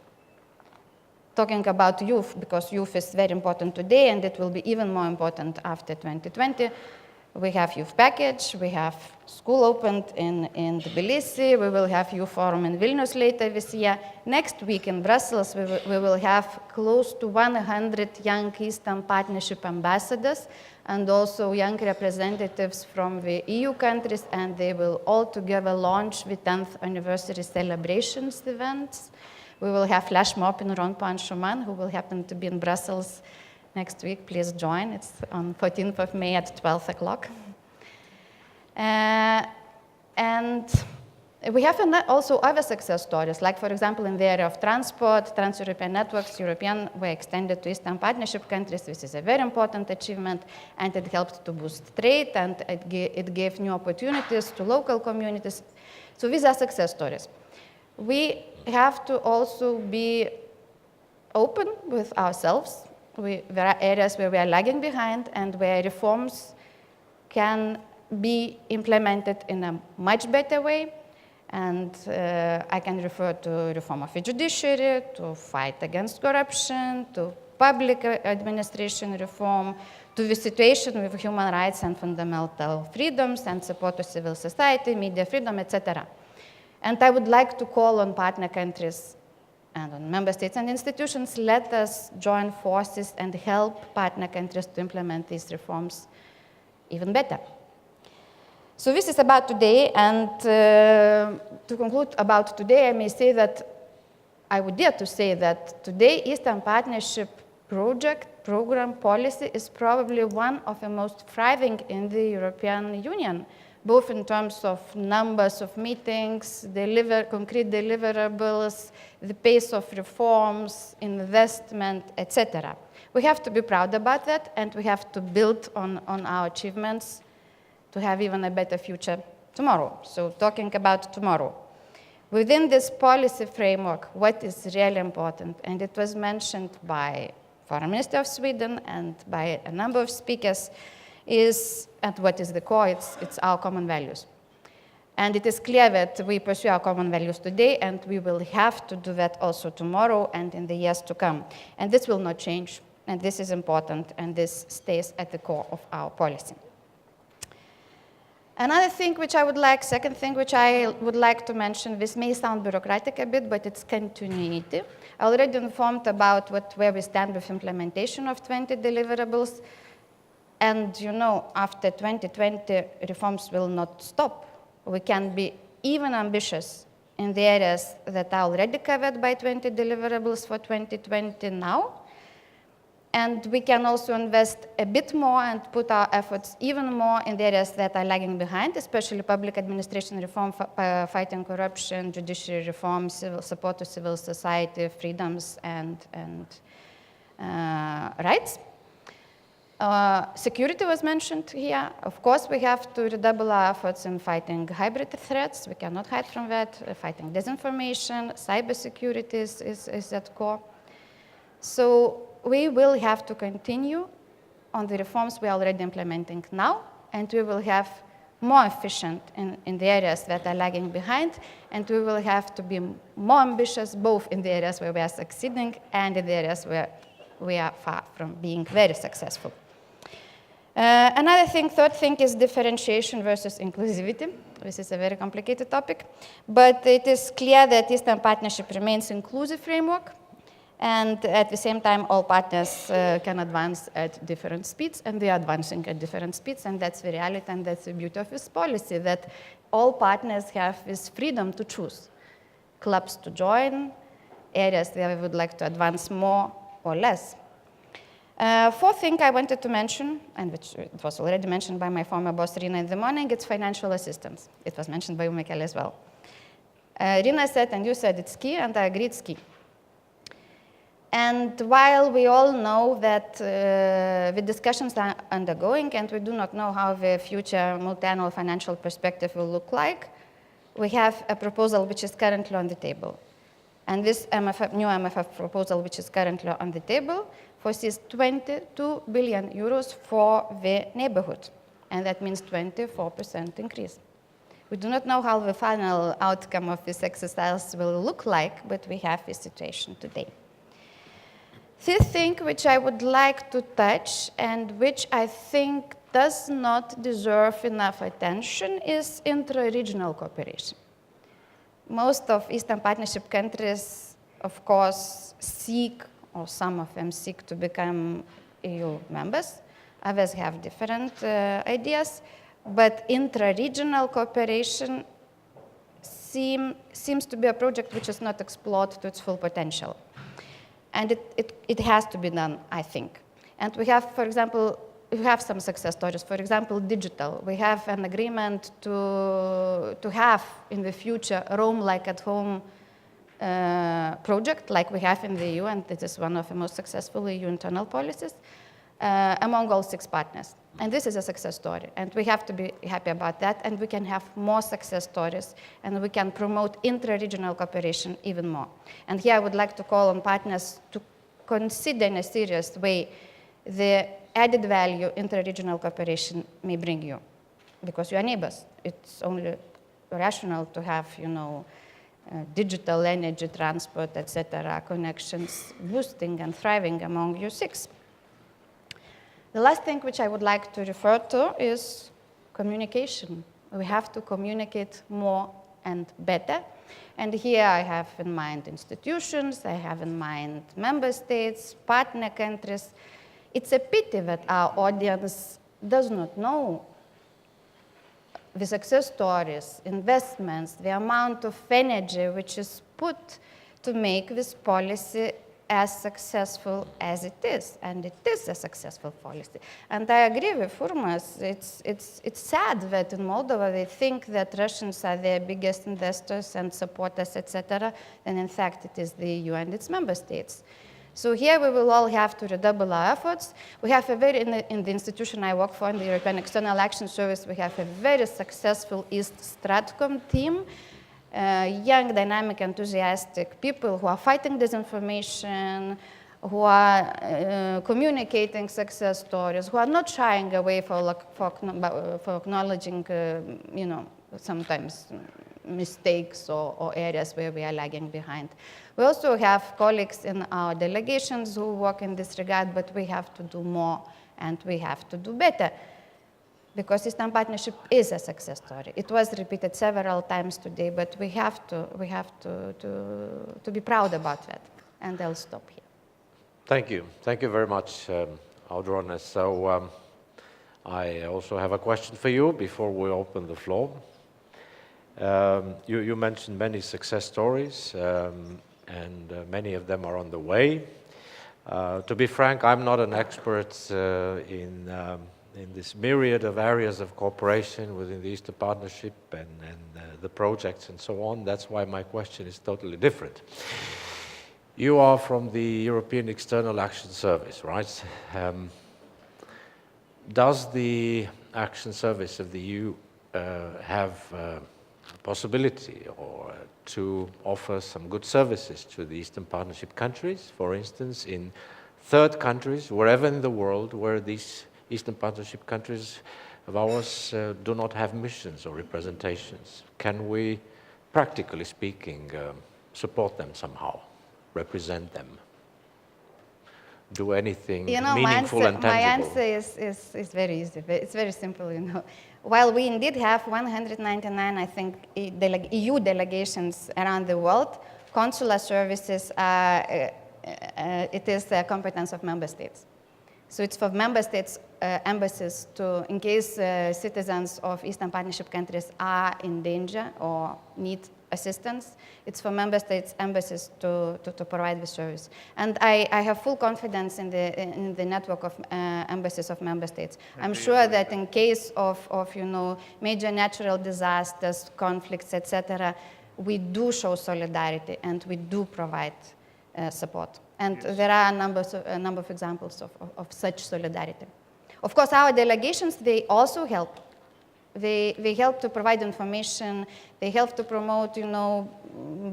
Talking about youth, because youth is very important today and it will be even more important after 2020. We have youth package, we have school opened in Tbilisi, we will have youth forum in Vilnius later this year. Next week in Brussels, we will have close to 100 young Eastern Partnership ambassadors and also young representatives from the EU countries, and they will all together launch the 10th anniversary celebrations events. We will have flash mob in Rompo and Schumann, who will happen to be in Brussels next week. Please join. It's on 14th of May at 12 o'clock. And we have also other success stories, like, for example, in the area of transport, Trans-European networks, European were extended to Eastern Partnership countries. This is a very important achievement, and it helped to boost trade, and it gave new opportunities to local communities. So these are success stories. We have to also be open with ourselves. There are areas where we are lagging behind and where reforms can be implemented in a much better way. And I can refer to reform of the judiciary, to fight against corruption, to public administration reform, to the situation with human rights and fundamental freedoms and support to civil society, media freedom, etc. And I would like to call on partner countries and on member states and institutions, let us join forces and help partner countries to implement these reforms even better. So this is about today, and to conclude about today, I may say that, I would dare to say that today Eastern Partnership program, policy is probably one of the most thriving in the European Union, both in terms of numbers of meetings, concrete deliverables, the pace of reforms, investment, etc. We have to be proud about that, and we have to build on our achievements to have even a better future tomorrow. So talking about tomorrow. Within this policy framework, what is really important, and it was mentioned by Foreign Minister of Sweden and by a number of speakers, is, and what is the core, it's our common values. And it is clear that we pursue our common values today, and we will have to do that also tomorrow and in the years to come. And this will not change, and this is important, and this stays at the core of our policy. Another thing which I would like, second thing which I would like to mention, this may sound bureaucratic a bit, but it's continuity. I already informed about where we stand with implementation of 20 deliverables. And you know, after 2020, reforms will not stop. We can be even ambitious in the areas that are already covered by 20 deliverables for 2020 now. And we can also invest a bit more and put our efforts even more in the areas that are lagging behind, especially public administration reform, fighting corruption, judiciary reform, support to civil society, freedoms and rights. Security was mentioned here. Of course, we have to redouble our efforts in fighting hybrid threats. We cannot hide from that. Fighting disinformation, cybersecurity is at core. So we will have to continue on the reforms we are already implementing now, and we will have more efficient in the areas that are lagging behind, and we will have to be more ambitious both in the areas where we are succeeding and in the areas where we are far from being very successful. Another thing, third thing, is differentiation versus inclusivity. This is a very complicated topic, but it is clear that Eastern Partnership remains an inclusive framework, and at the same time, all partners can advance at different speeds, and they are advancing at different speeds, and that's the reality, and that's the beauty of this policy, that all partners have this freedom to choose clubs to join, areas where we would like to advance more or less. Fourth thing I wanted to mention, and which it was already mentioned by my former boss, Rina, in the morning, it's financial assistance. It was mentioned by Michael as well. Rina said, and you said it's key, and I agree it's key. And while we all know that the discussions are undergoing and we do not know how the future multi-annual financial perspective will look like, we have a proposal which is currently on the table. And this new MFF proposal, which is currently on the table, foresees 22 billion euros for the neighborhood. And that means 24% increase. We do not know how the final outcome of this exercise will look like, but we have this situation today. Fifth thing which I would like to touch and which I think does not deserve enough attention is intra-regional cooperation. Most of Eastern Partnership countries, of course, seek, or some of them seek to become EU members. Others have different ideas, but intra-regional cooperation seems to be a project which is not explored to its full potential. And it has to be done, I think. And we have, for example, we have some success stories. For example, digital. We have an agreement to have in the future a Roam like at home project like we have in the EU, and this is one of the most successful EU internal policies, among all 6 partners. And this is a success story, and we have to be happy about that, and we can have more success stories, and we can promote intra-regional cooperation even more. And here I would like to call on partners to consider in a serious way the added value intra-regional cooperation may bring you, because you are neighbors. It's only rational to have, digital energy, transport, etc., connections boosting and thriving among you 6. The last thing which I would like to refer to is communication. We have to communicate more and better. And here I have in mind institutions, I have in mind member states, partner countries. It's a pity that our audience does not know the success stories, investments, the amount of energy which is put to make this policy as successful as it is, and it is a successful policy. And I agree with Urmas, it's sad that in Moldova they think that Russians are their biggest investors and supporters, etc., and in fact it is the EU and its member states. So here we will all have to redouble our efforts. We have in the institution I work for, in the European External Action Service, we have a very successful East Stratcom team, young, dynamic, enthusiastic people who are fighting disinformation, who are communicating success stories, who are not shying away for acknowledging, sometimes mistakes or areas where we are lagging behind. We also have colleagues in our delegations who work in this regard, but we have to do more and we have to do better. Because Eastern Partnership is a success story. It was repeated several times today, but we have to be proud about that. And I'll stop here. Thank you. Thank you very much, Audrone. So I also have a question for you before we open the floor. You mentioned many success stories, and many of them are on the way. To be frank, I'm not an expert in this myriad of areas of cooperation within the Eastern Partnership and the projects and so on. That's why my question is totally different. You are from the European External Action Service, right? Does the Action Service of the EU have possibility or to offer some good services to the Eastern Partnership countries, for instance, in third countries, wherever in the world where these Eastern Partnership countries of ours do not have missions or representations? Can we, practically speaking, support them somehow, represent them, do anything meaningful and tangible? My answer is very easy. It's very simple, While we indeed have 199, I think, EU delegations around the world, consular services it is the competence of member states. So it's for member states' embassies to, in case citizens of Eastern Partnership countries are in danger or need assistance, it's for member states' embassies to provide the service. And I have full confidence in the network of embassies of member states. I'm sure that in case of major natural disasters, conflicts, etc., we do show solidarity and we do provide support. And there are a number of examples of such solidarity. Of course, our delegations, they also help. They help to provide information. They help to promote,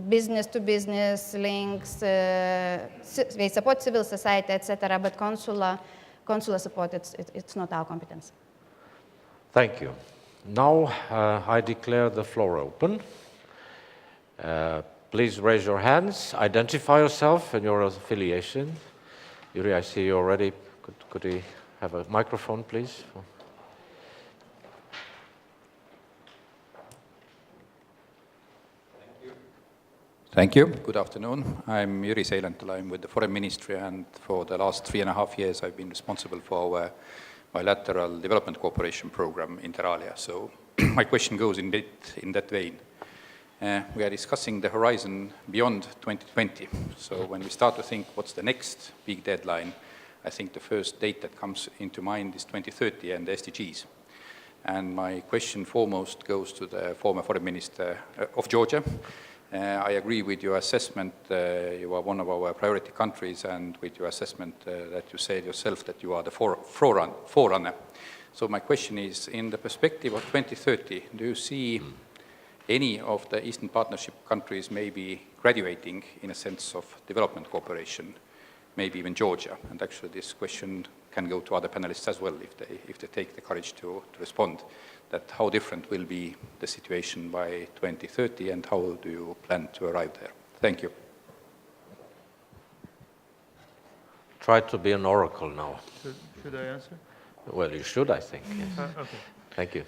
business-to-business links. They support civil society, etc. But consular support, it's not our competence. Thank you. Now I declare the floor open. Please raise your hands, identify yourself and your affiliation. Yuri, I see you already. Could we have a microphone, please? Thank you. Good afternoon. I'm Jüri Seilental. I'm with the Foreign Ministry, and for the last 3.5 years I've been responsible for our bilateral development cooperation program, inter alia. So my question goes in that vein. We are discussing the horizon beyond 2020. So when we start to think what's the next big deadline, I think the first date that comes into mind is 2030 and the SDGs. And my question foremost goes to the former Foreign Minister of Georgia. I agree with your assessment. You are one of our priority countries, and with your assessment that you said yourself that you are the forerunner. So my question is, in the perspective of 2030, do you see any of the Eastern Partnership countries maybe graduating in a sense of development cooperation, maybe even Georgia? And actually this question can go to other panelists as well if they take the courage to respond. That how different will be the situation by 2030 and how do you plan to arrive there? Thank you. Try to be an oracle now. Should I answer? Well, you should, I think. Yes. Okay. Thank you.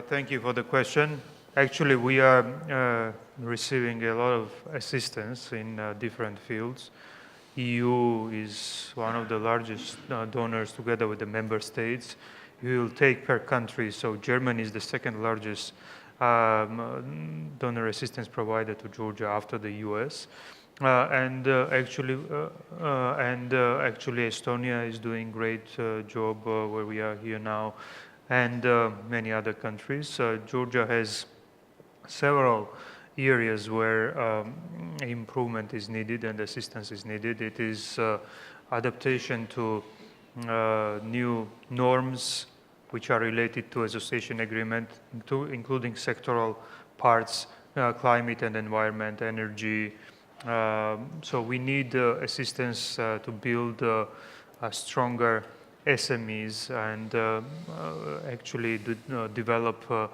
Thank you for the question. Actually, we are receiving a lot of assistance in different fields. EU is one of the largest donors together with the member states. We will take per country, so Germany is the second largest donor assistance provider to Georgia after the US. Actually Estonia is doing great job where we are here now, and many other countries. Georgia has several areas where improvement is needed and assistance is needed. It is adaptation to new norms which are related to association agreement, including sectoral parts, climate and environment, energy. So we need assistance to build stronger SMEs and actually develop a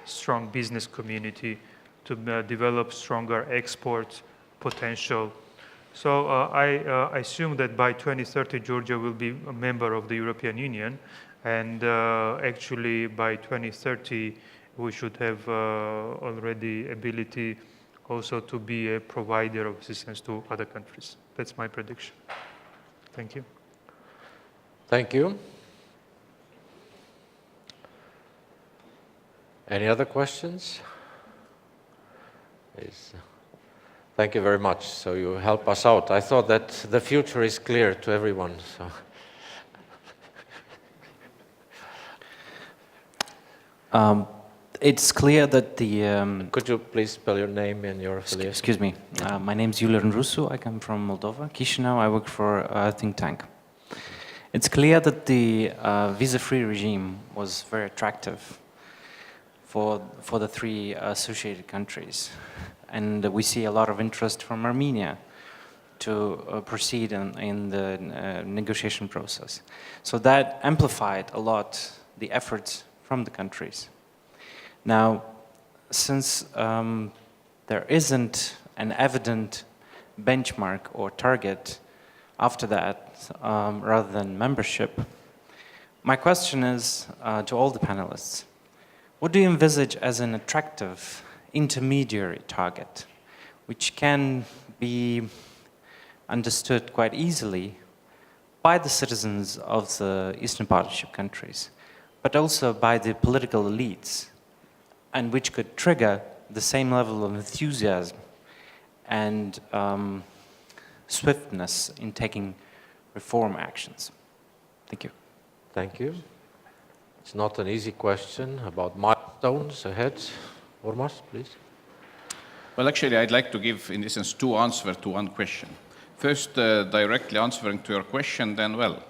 strong business community, to develop stronger export potential. So I assume that by 2030 Georgia will be a member of the European Union, and actually by 2030 we should have already ability also to be a provider of assistance to other countries. That's my prediction. Thank you. Thank you. Any other questions? Please. Thank you very much. So you help us out. I thought that the future is clear to everyone. So. It's clear that the... Could you please spell your name and your affiliation? Excuse me. My name is Julian Rusu. I come from Moldova, Chisinau. I work for a think tank. It's clear that the visa-free regime was very attractive for the three associated countries. And we see a lot of interest from Armenia to proceed in the negotiation process. So that amplified a lot the efforts from the countries. Now, since there isn't an evident benchmark or target after that, rather than membership, my question is to all the panelists, what do you envisage as an attractive intermediary target, which can be understood quite easily by the citizens of the Eastern Partnership countries, but also by the political elites, and which could trigger the same level of enthusiasm and swiftness in taking reform actions? Thank you. Thank you. It's not an easy question about milestones ahead. Urmas, please. Well, actually, I'd like to give, in essence, two answers to one question. First, directly answering to your question, then, well,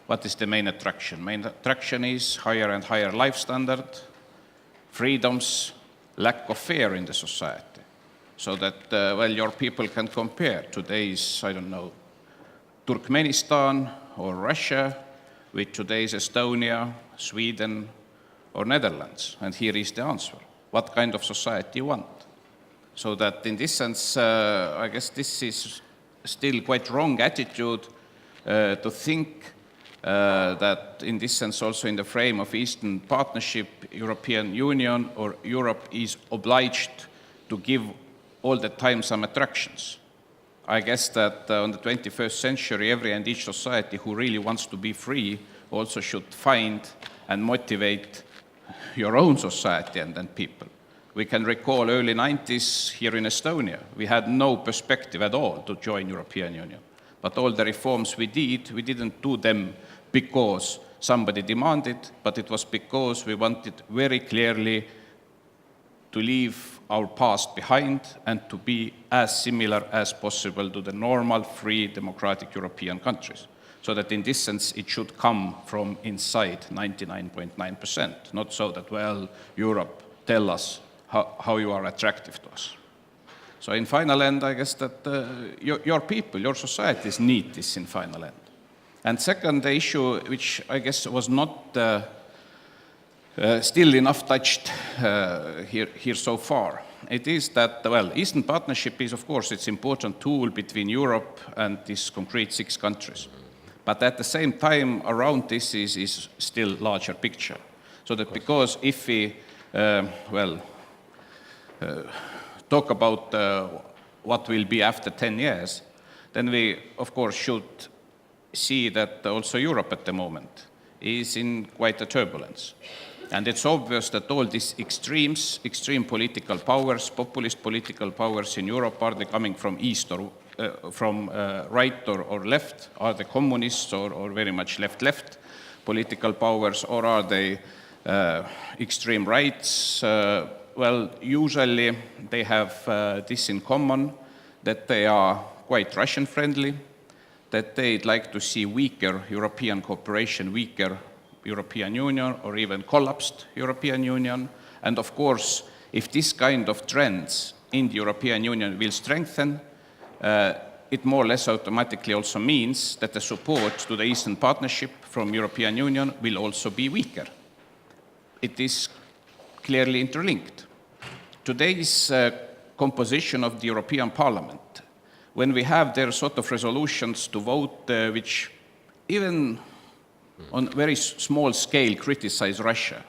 what is the main attraction? Main attraction is higher and higher life standard, freedoms, lack of fear in the society, so that, well, your people can compare today's, I don't know, Turkmenistan or Russia with today's Estonia, Sweden, or Netherlands. And here is the answer. What kind of society you want? So that in this sense, I guess this is still quite wrong attitude to think that in this sense also in the frame of Eastern Partnership, European Union or Europe is obliged to give all the time some attractions. I guess that on the 21st century, every and each society who really wants to be free also should find and motivate your own society and then people. We can recall early 90s here in Estonia. We had no perspective at all to join European Union. But all the reforms we did, we didn't do them because somebody demanded, but it was because we wanted very clearly to leave our past behind and to be as similar as possible to the normal, free, democratic European countries. So that in this sense, it should come from inside 99.9%, not so that, well, Europe, tell us how you are attractive to us. So in final end, I guess that your people, your societies need this in final end. And second, the issue, which I guess was not still enough touched here so far, it is that, well, Eastern Partnership is, of course, it's an important tool between Europe and these concrete 6 countries. But at the same time, around this is still larger picture. So that because if we, talk about what will be after 10 years, then we, of course, should see that also Europe at the moment is in quite a turbulence. And it's obvious that all these extreme political powers, populist political powers in Europe, are they coming from east or from right or left? Are they communists or very much left political powers, or are they extreme rights? Well, usually they have this in common, that they are quite Russian-friendly, that they'd like to see weaker European cooperation, weaker European Union, or even collapsed European Union. And of course, if this kind of trends in the European Union will strengthen, it more or less automatically also means that the support to the Eastern Partnership from European Union will also be weaker. It is clearly interlinked. Today's composition of the European Parliament, when we have their sort of resolutions to vote, which even on a very small scale criticize Russia,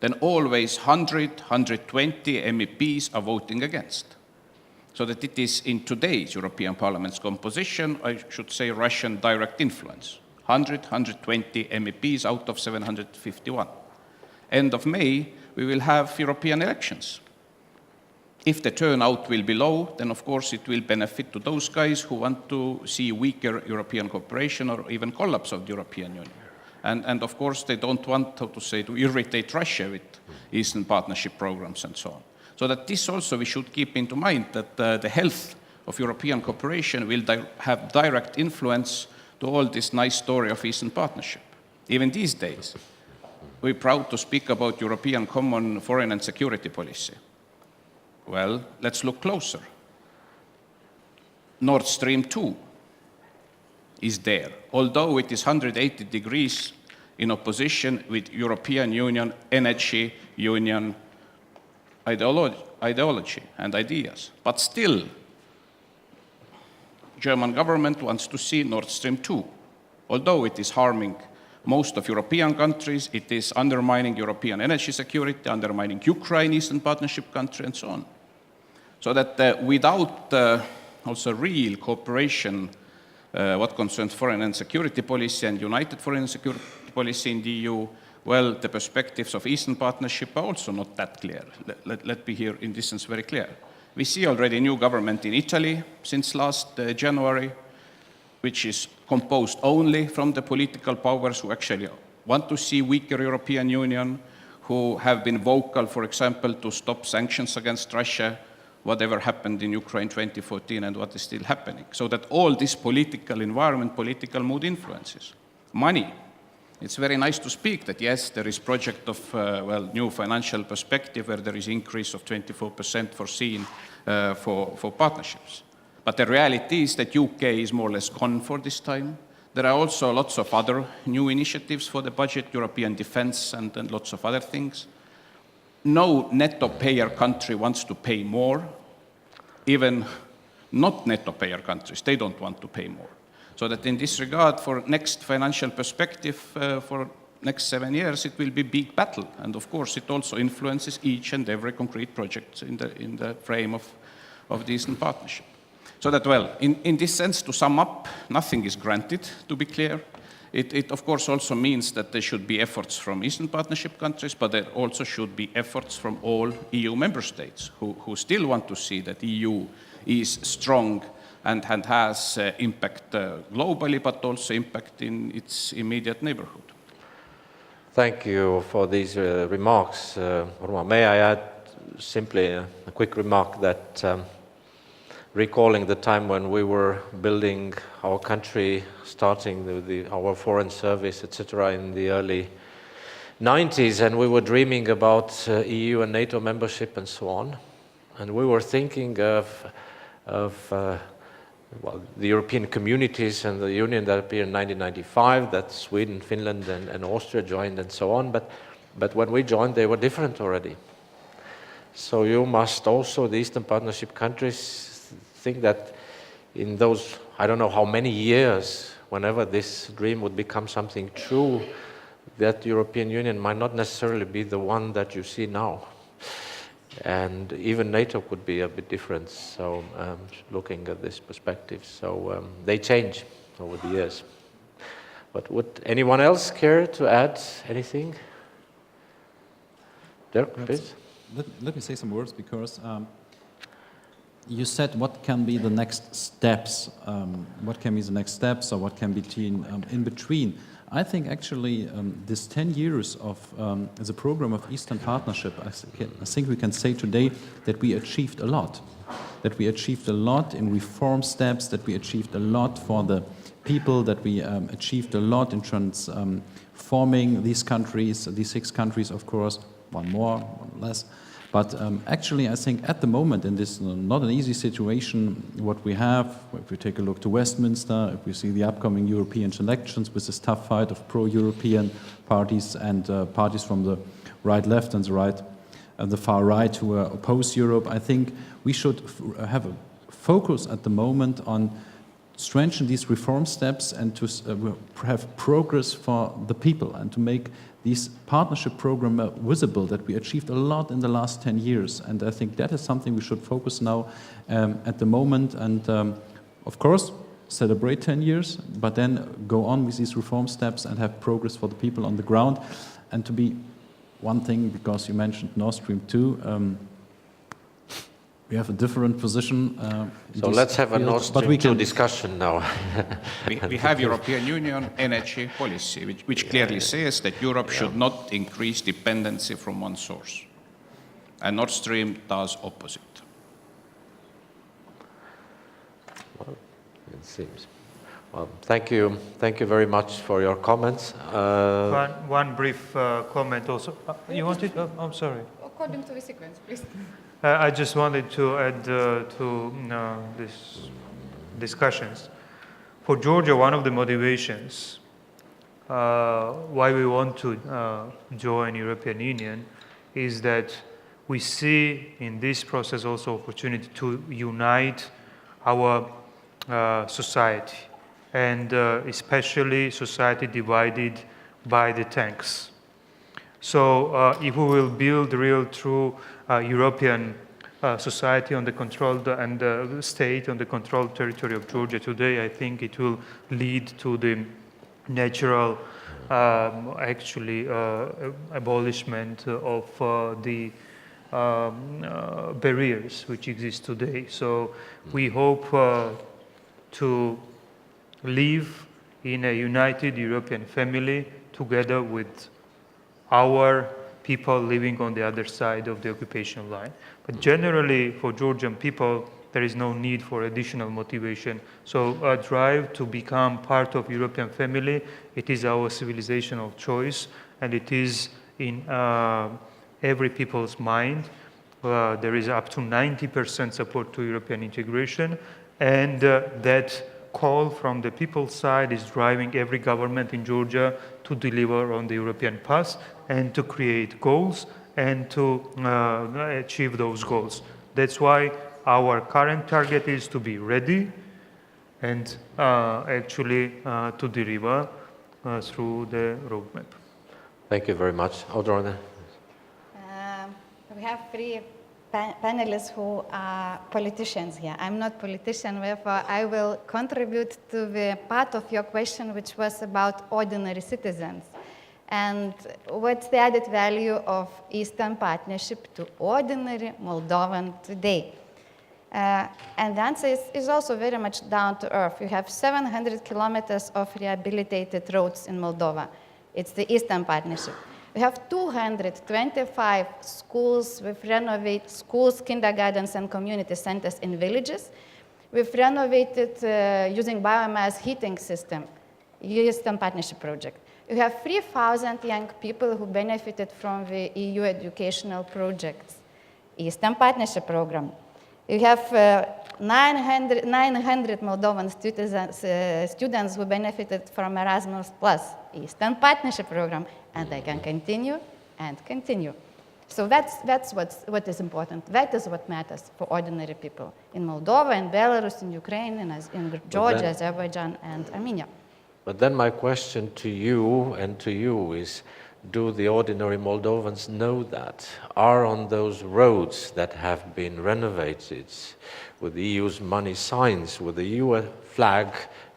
then always 120 MEPs are voting against. So that it is in today's European Parliament's composition, I should say, Russian direct influence. 120 MEPs out of 751. End of May, we will have European elections. If the turnout will be low, then of course it will benefit to those guys who want to see weaker European cooperation or even collapse of the European Union. And of course they don't want, how to say, to irritate Russia with Eastern Partnership programs and so on. So that this also we should keep into mind, that the health of European cooperation will have direct influence to all this nice story of Eastern Partnership. Even these days, we're proud to speak about European common foreign and security policy. Well, let's look closer. Nord Stream 2 is there, although it is 180 degrees in opposition with European Union energy union ideology and ideas. But still, German government wants to see Nord Stream 2. Although it is harming most of European countries, it is undermining European energy security, undermining Ukraine, Eastern Partnership country, and so on. So that without also real cooperation, what concerns foreign and security policy and united foreign and security policy in the EU, well, the perspectives of Eastern Partnership are also not that clear. Let me here in this sense very clear. We see already a new government in Italy since last January, which is composed only from the political powers who actually want to see weaker European Union, who have been vocal, for example, to stop sanctions against Russia, whatever happened in Ukraine 2014 and what is still happening. So that all this political environment, political mood influences. Money. It's very nice to speak that, yes, there is project of, new financial perspective where there is increase of 24% foreseen for partnerships. But the reality is that UK is more or less gone for this time. There are also lots of other new initiatives for the budget, European defense and lots of other things. No netto payer country wants to pay more. Even not netto payer countries, they don't want to pay more. So that in this regard, for next financial perspective, for next 7 years, it will be big battle. And of course, it also influences each and every concrete project in the frame of the Eastern Partnership. So that, well, in this sense, to sum up, nothing is granted, to be clear. It of course also means that there should be efforts from Eastern Partnership countries, but there also should be efforts from all EU member states who still want to see that EU is strong and has impact globally, but also impact in its immediate neighborhood. Thank you for these remarks, Urma. May I add simply a quick remark that recalling the time when we were building our country, starting our foreign service, etc., in the early 90s, and we were dreaming about EU and NATO membership and so on, and we were thinking of the European communities and the Union that appeared in 1995, that Sweden, Finland, and Austria joined, and so on. But when we joined, they were different already. So you must also, the Eastern Partnership countries, think that in those, I don't know how many years, whenever this dream would become something true, that European Union might not necessarily be the one that you see now. And even NATO could be a bit different, so looking at this perspective. So they change over the years. But would anyone else care to add anything? Dirk, please. Let me say some words, because you said what can be the next steps, what can be the next steps, or what can be in between. I think actually this 10 years of the program of Eastern Partnership, I think we can say today that we achieved a lot. That we achieved a lot in reform steps, that we achieved a lot for the people, that we achieved a lot in transforming these countries, these 6 countries, of course, one more, one less. But actually, I think at the moment, in this not an easy situation, what we have, if we take a look to Westminster, if we see the upcoming European elections with this tough fight of pro-European parties and parties from the right, left, and the far right who oppose Europe, I think we should have a focus at the moment on strengthen these reform steps and to have progress for the people and to make this partnership program visible, that we achieved a lot in the last 10 years. And I think that is something we should focus now at the moment. And of course, celebrate 10 years, but then go on with these reform steps and have progress for the people on the ground. And to be one thing, because you mentioned Nord Stream 2, we have a different position. So let's have a Nord Stream 2 discussion now. we have European Union energy policy, which clearly says that Europe should not increase dependency from one source. And Nord Stream does opposite. Well, it seems. Well, thank you very much for your comments. One brief comment also. You wanted? I'm sorry. According to the sequence, please. I just wanted to add to these discussions. For Georgia, one of the motivations why we want to join European Union is that we see in this process also opportunity to unite our society, and especially society divided by the tanks. So if we will build real true European society on the controlled and state on the controlled territory of Georgia today, I think it will lead to the natural abolishment of the barriers which exist today. So we hope to live in a united European family together with our people living on the other side of the occupation line. But generally, for Georgian people, there is no need for additional motivation. So a drive to become part of European family, it is our civilizational choice, and it is in every people's mind. There is up to 90% support to European integration, and that call from the people's side is driving every government in Georgia to deliver on the European path and to create goals and to achieve those goals. That's why our current target is to be ready and actually to deliver through the roadmap. Thank you very much. Audrona. We have three panelists who are politicians here. I'm not a politician, therefore I will contribute to the part of your question which was about ordinary citizens. And what's the added value of Eastern Partnership to ordinary Moldovan today? And the answer is also very much down to earth. You have 700 kilometers of rehabilitated roads in Moldova. It's the Eastern Partnership. We have 225 schools. We've renovated schools, kindergartens, and community centers in villages. We've renovated using biomass heating system, Eastern Partnership project. We have 3,000 young people who benefited from the EU educational projects, Eastern Partnership program. We have 900 Moldovan students who benefited from Erasmus+, Eastern Partnership program, and they can continue and continue. So that's what is important. That is what matters for ordinary people in Moldova, in Belarus, in Ukraine, in Georgia, Azerbaijan, and Armenia. But then my question to you and to you is, do the ordinary Moldovans know that? Are on those roads that have been renovated with the EU's money signs, with the EU flag,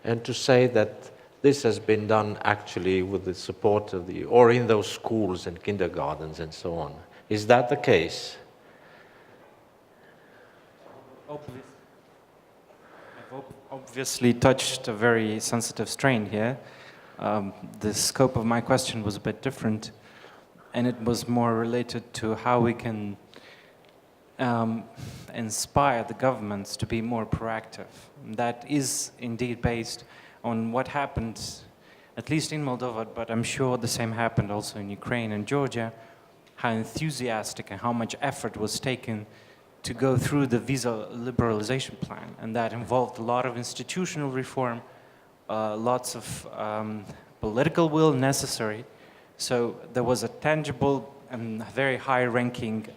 and to say that this has been done actually with the support of the, or in those schools and kindergartens and so on. Is that the case? I've obviously touched a very sensitive strain here. The scope of my question was a bit different, and it was more related to how we can inspire the governments to be more proactive. That is indeed based on what happened, at least in Moldova, but I'm sure the same happened also in Ukraine and Georgia, how enthusiastic and how much effort was taken to go through the visa liberalization plan. And that involved a lot of institutional reform, lots of political will necessary. So there was a tangible and very high-ranking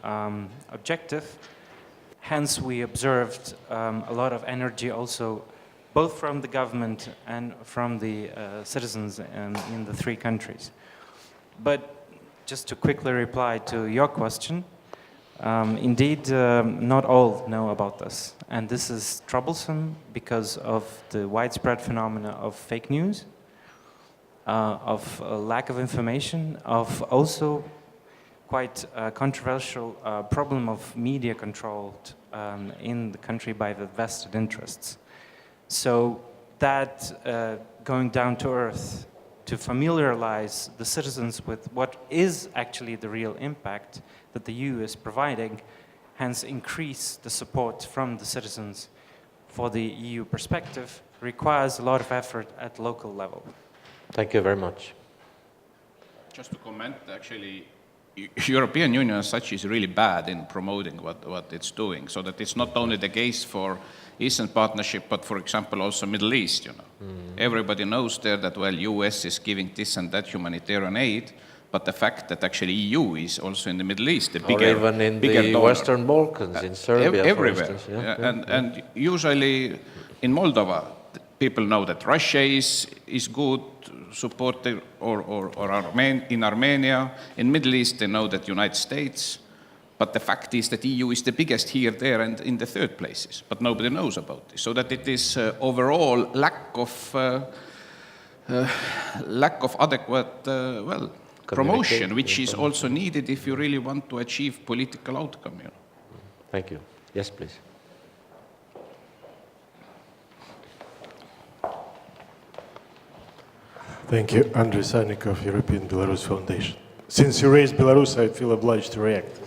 objective. Hence, we observed a lot of energy also, both from the government and from the citizens in the three countries. But just to quickly reply to your question, indeed, not all know about this. And this is troublesome because of the widespread phenomena of fake news, of lack of information, of also quite a controversial problem of media controlled in the country by the vested interests. So that going down to earth to familiarize the citizens with what is actually the real impact that the EU is providing, hence increase the support from the citizens for the EU perspective, requires a lot of effort at local level. Thank you very much. Just to comment, actually, European Union as such is really bad in promoting what it's doing, so that it's not only the case for Eastern Partnership, but for example also Middle East, you know. Everybody knows there that, well, US is giving this and that humanitarian aid, but the fact that actually EU is also in the Middle East, the bigger, or even in bigger the donor. Western Balkans, in Serbia, everywhere. for instance. And usually in Moldova, people know that Russia is good supporter, or in Armenia. In Middle East, they know that United States. But the fact is that EU is the biggest here, there, and in the third places. But nobody knows about this. So that it is overall lack of adequate, promotion, which is also needed if you really want to achieve political outcome. You know. Thank you. Yes, please. Thank you. Andrei Sannikov, European Belarus Foundation. Since you raised Belarus, I feel obliged to react.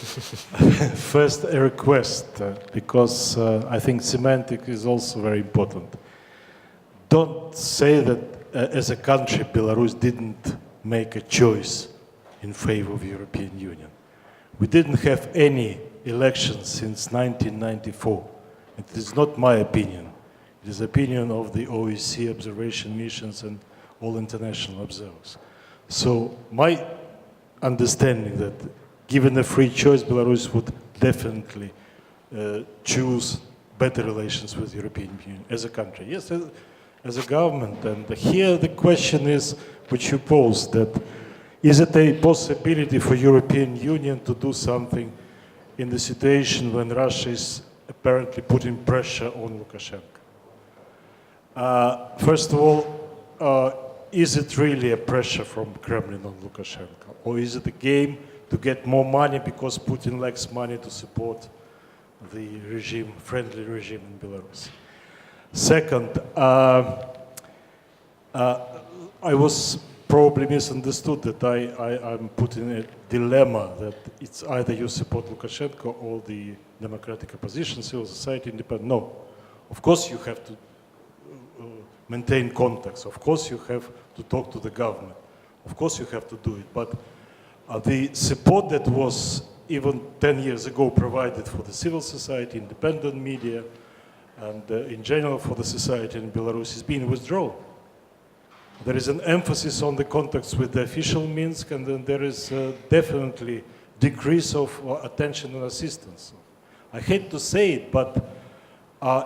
First, a request, because I think semantic is also very important. Don't say that as a country, Belarus didn't make a choice in favor of European Union. We didn't have any elections since 1994. It is not my opinion. It is the opinion of the OSCE observation missions and all international observers. So my understanding that given a free choice, Belarus would definitely choose better relations with the European Union as a country. Yes, as a government. And here the question is, which you posed, that is it a possibility for European Union to do something in the situation when Russia is apparently putting pressure on Lukashenko? First of all, is it really a pressure from Kremlin on Lukashenko? Or is it a game to get more money because Putin lacks money to support the regime, friendly regime in Belarus? Second, I was probably misunderstood that I'm put in a dilemma that it's either you support Lukashenko or the democratic opposition, civil society, independent. No. Of course you have to maintain contacts. Of course you have to talk to the government. Of course you have to do it. But the support that was even 10 years ago provided for the civil society, independent media, and in general for the society in Belarus is being withdrawn. There is an emphasis on the contacts with the official Minsk, and then there is definitely decrease of attention and assistance. I hate to say it, but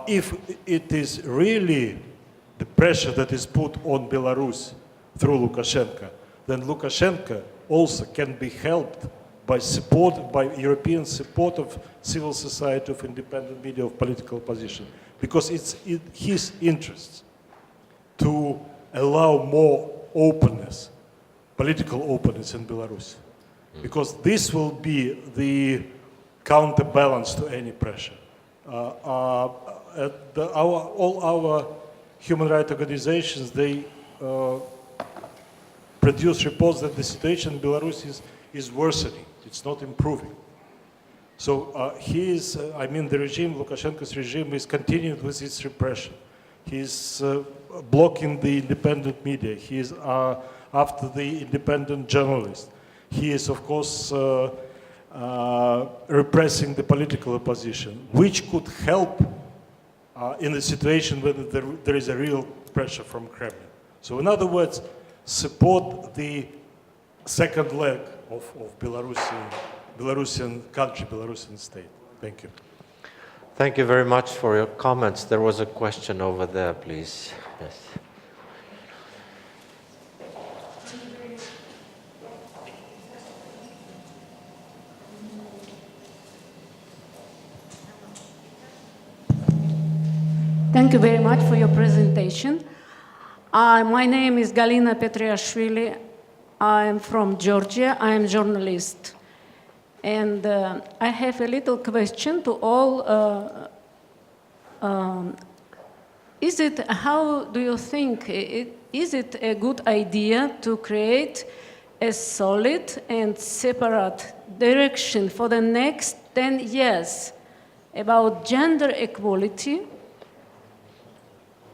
if it is really the pressure that is put on Belarus through Lukashenko, then Lukashenko also can be helped by support, by European support of civil society, of independent media, of political opposition, because it's in his interests to allow more openness, political openness in Belarus, because this will be the counterbalance to any pressure. All our human rights organizations, they produce reports that the situation in Belarus is worsening. It's not improving. So the regime, Lukashenko's regime, is continuing with its repression. He's blocking the independent media. He is after the independent journalists. He is, of course, repressing the political opposition, which could help in the situation where there is a real pressure from Kremlin. So in other words, support the second leg of Belarusian country, Belarusian state. Thank you. Thank you very much for your comments. There was a question over there, please. Yes. Thank you very much for your presentation. My name is Galina Petriashvili. I am from Georgia. I am a journalist. And I have a little question to all. How do you think, is it a good idea to create a solid and separate direction for the next 10 years about gender equality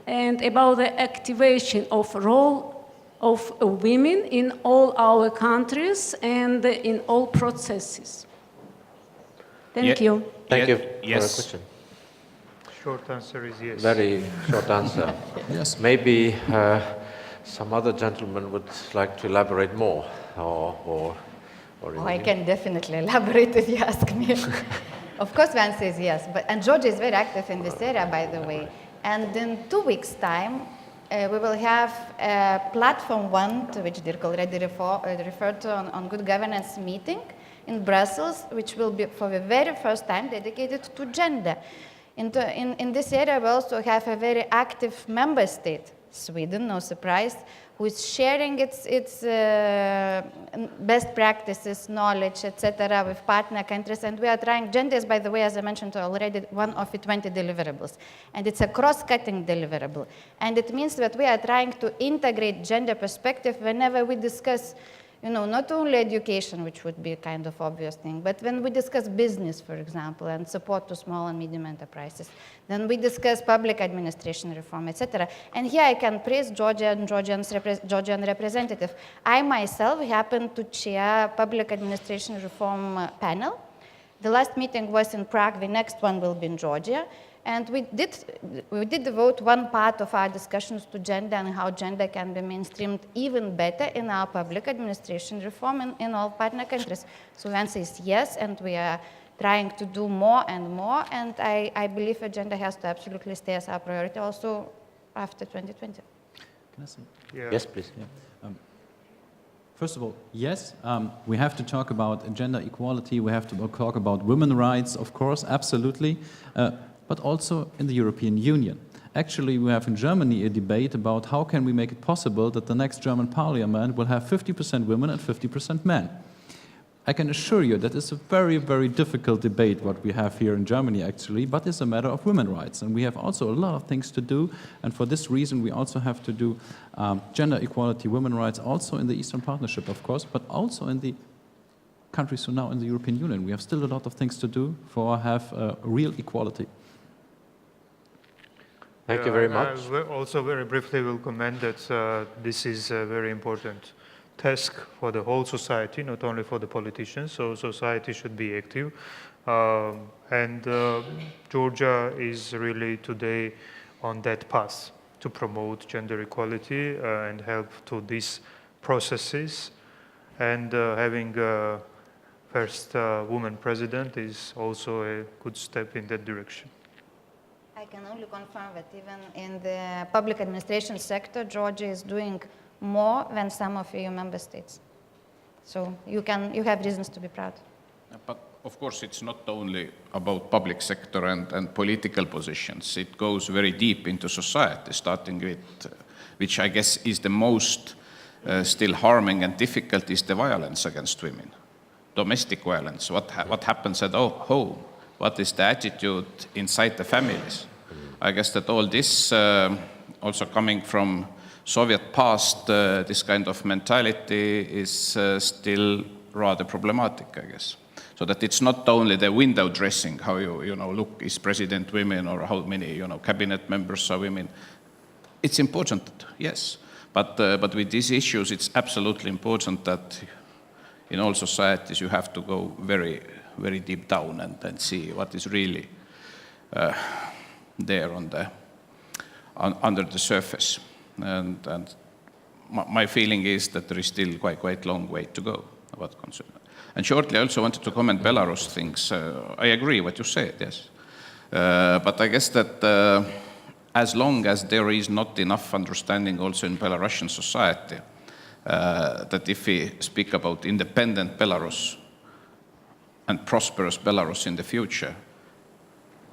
and about the activation of role of women in all our countries and in all processes? Thank you. Thank you for the question. Short answer is yes. Very short answer. Yes. Maybe some other gentleman would like to elaborate more, or I can definitely elaborate if you ask me. Of course, the answer is yes. And Georgia is very active in this area, by the way. And in 2 weeks' time, we will have a platform one, to which Dirk already referred to on good governance meeting in Brussels, which will be for the very first time dedicated to gender. In this area, we also have a very active member state, Sweden, no surprise, who is sharing its best practices, knowledge, etc., with partner countries. And we are trying, gender is, by the way, as I mentioned already, one of the 20 deliverables. And it's a cross-cutting deliverable. And it means that we are trying to integrate gender perspective whenever we discuss not only education, which would be a kind of obvious thing, but when we discuss business, for example, and support to small and medium enterprises, then we discuss public administration reform, etc. And here I can praise Georgia and Georgian representative. I myself happen to chair public administration reform panel. The last meeting was in Prague, the next one will be in Georgia. And we did devote one part of our discussions to gender and how gender can be mainstreamed even better in our public administration reform in all partner countries. So the answer is yes, and we are trying to do more and more. And I believe that gender has to absolutely stay as our priority also after 2020. Can I say? Yeah. Yes, please. Yeah. First of all, yes, we have to talk about gender equality. We have to talk about women's rights, of course, absolutely. But also in the European Union. Actually, we have in Germany a debate about how can we make it possible that the next German parliament will have 50% women and 50% men. I can assure you that it's a very, very difficult debate what we have here in Germany actually, but it's a matter of women's rights. And we have also a lot of things to do, and for this reason we also have to do gender equality, women's rights, also in the Eastern Partnership, of course, but also in the countries who are now in the European Union. We have still a lot of things to do for have real equality. Thank you very much. I also very briefly will comment that this is a very important task for the whole society, not only for the politicians, so society should be active. Georgia is really today on that path to promote gender equality and help to these processes. And having first woman president is also a good step in that direction. I can only confirm that even in the public administration sector, Georgia is doing more than some of EU member states. So you have reasons to be proud. But of course, it's not only about public sector and political positions. It goes very deep into society, starting with, which I guess is the most still harming and difficult, is the violence against women. Domestic violence, what happens at home? What is the attitude inside the families? I guess that all this, also coming from Soviet past, this kind of mentality is still rather problematic, I guess. So that it's not only the window dressing, how you look, is president women or how many cabinet members are women. It's important, yes, but with these issues, it's absolutely important that in all societies you have to go very, very deep down and see what is really there under the surface. And my feeling is that there is still quite long way to go about concern. And shortly, I also wanted to comment Belarus things. I agree what you said, yes. But I guess that as long as there is not enough understanding also in Belarusian society, that if we speak about independent Belarus and prosperous Belarus in the future,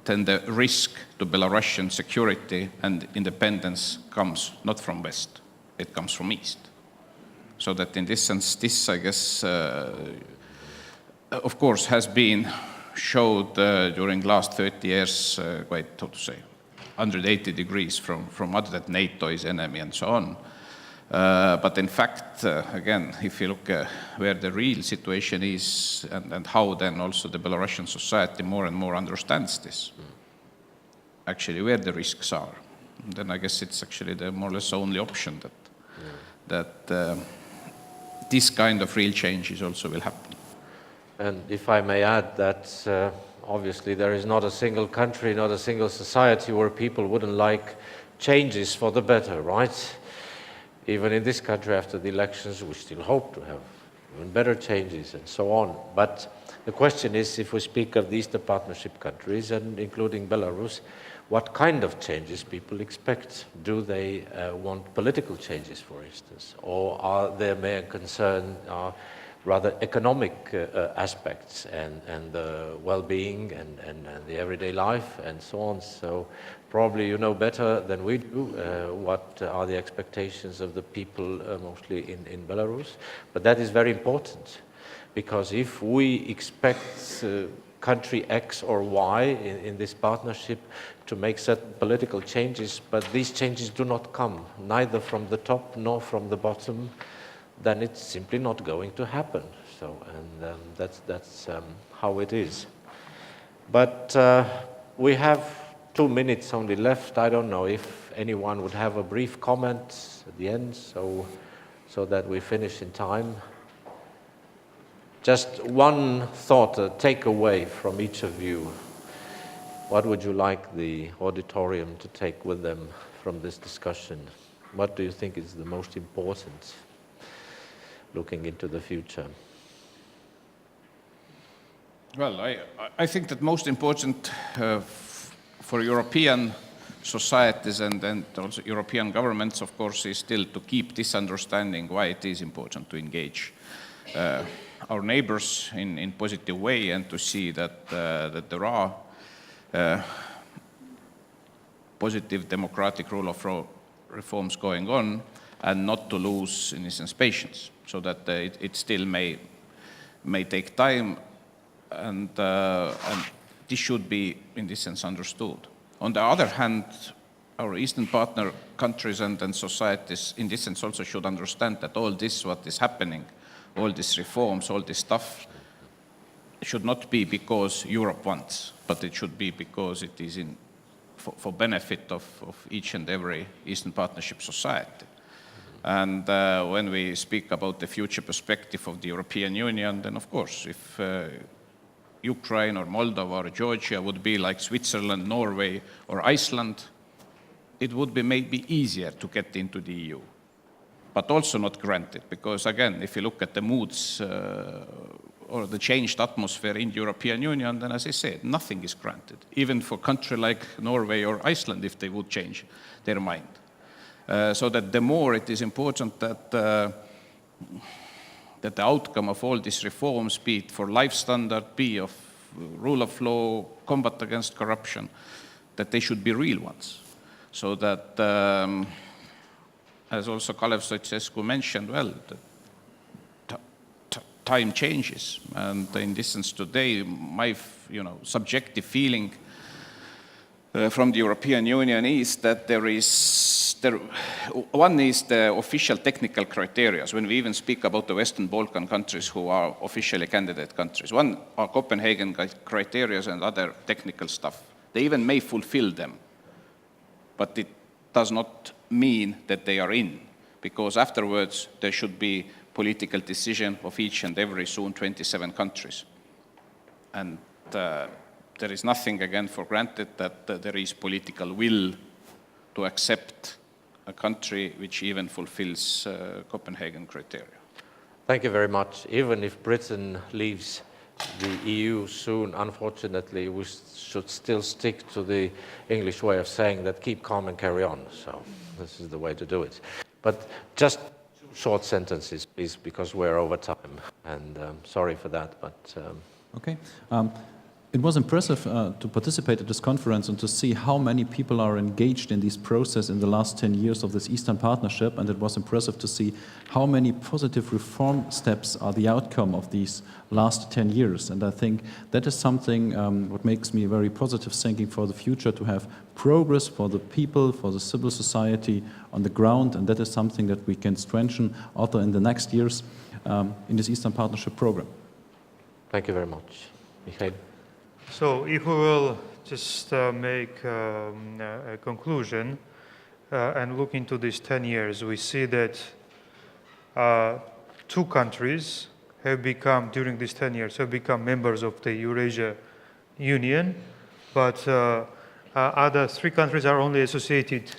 then the risk to Belarusian security and independence comes not from West, it comes from East. So that in this sense, this, I guess, of course, has been showed during last 30 years quite, how to say, 180 degrees from other that NATO is enemy and so on. But in fact, again, if you look where the real situation is and how then also the Belarusian society more and more understands this, actually where the risks are, then I guess it's actually the more or less only option that this kind of real changes also will happen. And if I may add that obviously there is not a single country, not a single society where people wouldn't like changes for the better, right? Even in this country after the elections, we still hope to have even better changes and so on. But the question is, if we speak of the Eastern Partnership countries, and including Belarus, what kind of changes people expect? Do they want political changes, for instance? Or are their main concern rather economic aspects and the well-being and the everyday life and so on? So probably you know better than we do what are the expectations of the people mostly in Belarus. But that is very important, because if we expect country X or Y in this partnership to make certain political changes, but these changes do not come neither from the top nor from the bottom, then it's simply not going to happen. So, and that's how it is. But we have 2 minutes only left. I don't know if anyone would have a brief comment at the end, so that we finish in time. Just one thought, a takeaway from each of you. What would you like the auditorium to take with them from this discussion? What do you think is the most important looking into the future? Well, I think that most important for European societies and also European governments, of course, is still to keep this understanding why it is important to engage our neighbors in positive way, and to see that there are positive democratic rule of law reforms going on, and not to lose, in essence, patience, so that it still may take time, and this should be, in this sense, understood. On the other hand, our Eastern partner countries and societies, in this sense, also should understand that all this, what is happening, all these reforms, all this stuff, should not be because Europe wants, but it should be because it is for benefit of each and every Eastern Partnership society. And when we speak about the future perspective of the European Union, then of course, if Ukraine or Moldova or Georgia would be like Switzerland, Norway or Iceland, it would be maybe easier to get into the EU, but also not granted, because again, if you look at the moods or the changed atmosphere in the European Union, then as I said, nothing is granted, even for a country like Norway or Iceland, if they would change their mind. So that the more it is important that the outcome of all these reforms, be it for life standard, be of rule of law, combat against corruption, that they should be real ones. So that, as also Kalev Stoicescu mentioned, well, time changes. And in this sense today, my subjective feeling from the European Union is that one is the official technical criteria. When we even speak about the Western Balkan countries who are officially candidate countries, one are Copenhagen criteria and other technical stuff. They even may fulfill them, but it does not mean that they are in, because afterwards there should be political decision of each and every soon 27 countries. And there is nothing again for granted that there is political will to accept a country which even fulfills Copenhagen criteria. Thank you very much. Even if Britain leaves the EU soon, unfortunately, we should still stick to the English way of saying that keep calm and carry on. So this is the way to do it. But just 2 short sentences, please, because we're over time. And sorry for that, but... Okay. It was impressive to participate at this conference and to see how many people are engaged in this process in the last 10 years of this Eastern Partnership, and it was impressive to see how many positive reform steps are the outcome of these last 10 years. And I think that is something what makes me very positive thinking for the future, to have progress for the people, for the civil society on the ground, and that is something that we can strengthen also in the next years in this Eastern Partnership program. Thank you very much. Mikhail? So if we will just make a conclusion and look into these 10 years, we see that 2 countries have become, during these 10 years, have become members of the Eurasia Union, but other 3 countries are only associated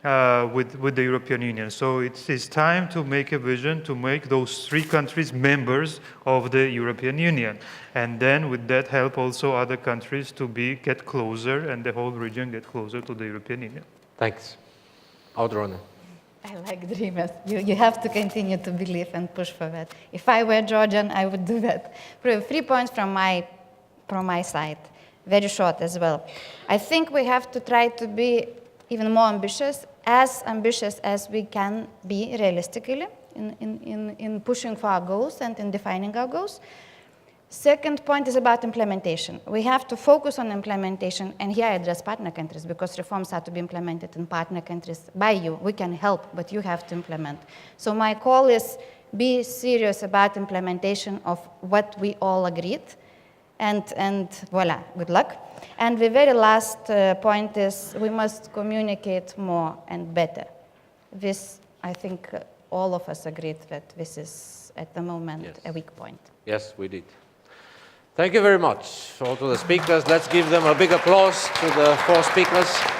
with the European Union. So it is time to make a vision to make those 3 countries members of the European Union. And then with that help also other countries to get closer, and the whole region get closer to the European Union. Thanks. Audrone? I like dreamers. You have to continue to believe and push for that. If I were Georgian, I would do that. 3 points from my side, very short as well. I think we have to try to be even more ambitious as we can be realistically in pushing for our goals and in defining our goals. Second point is about implementation. We have to focus on implementation, and here I address partner countries, because reforms are to be implemented in partner countries by you. We can help, but you have to implement. So my call is be serious about implementation of what we all agreed, and voila, good luck. And the very last point is we must communicate more and better. This, I think, all of us agreed that this is, at the moment, a weak point. Yes, we did. Thank you very much all to the speakers. Let's give them a big applause to the 4 speakers.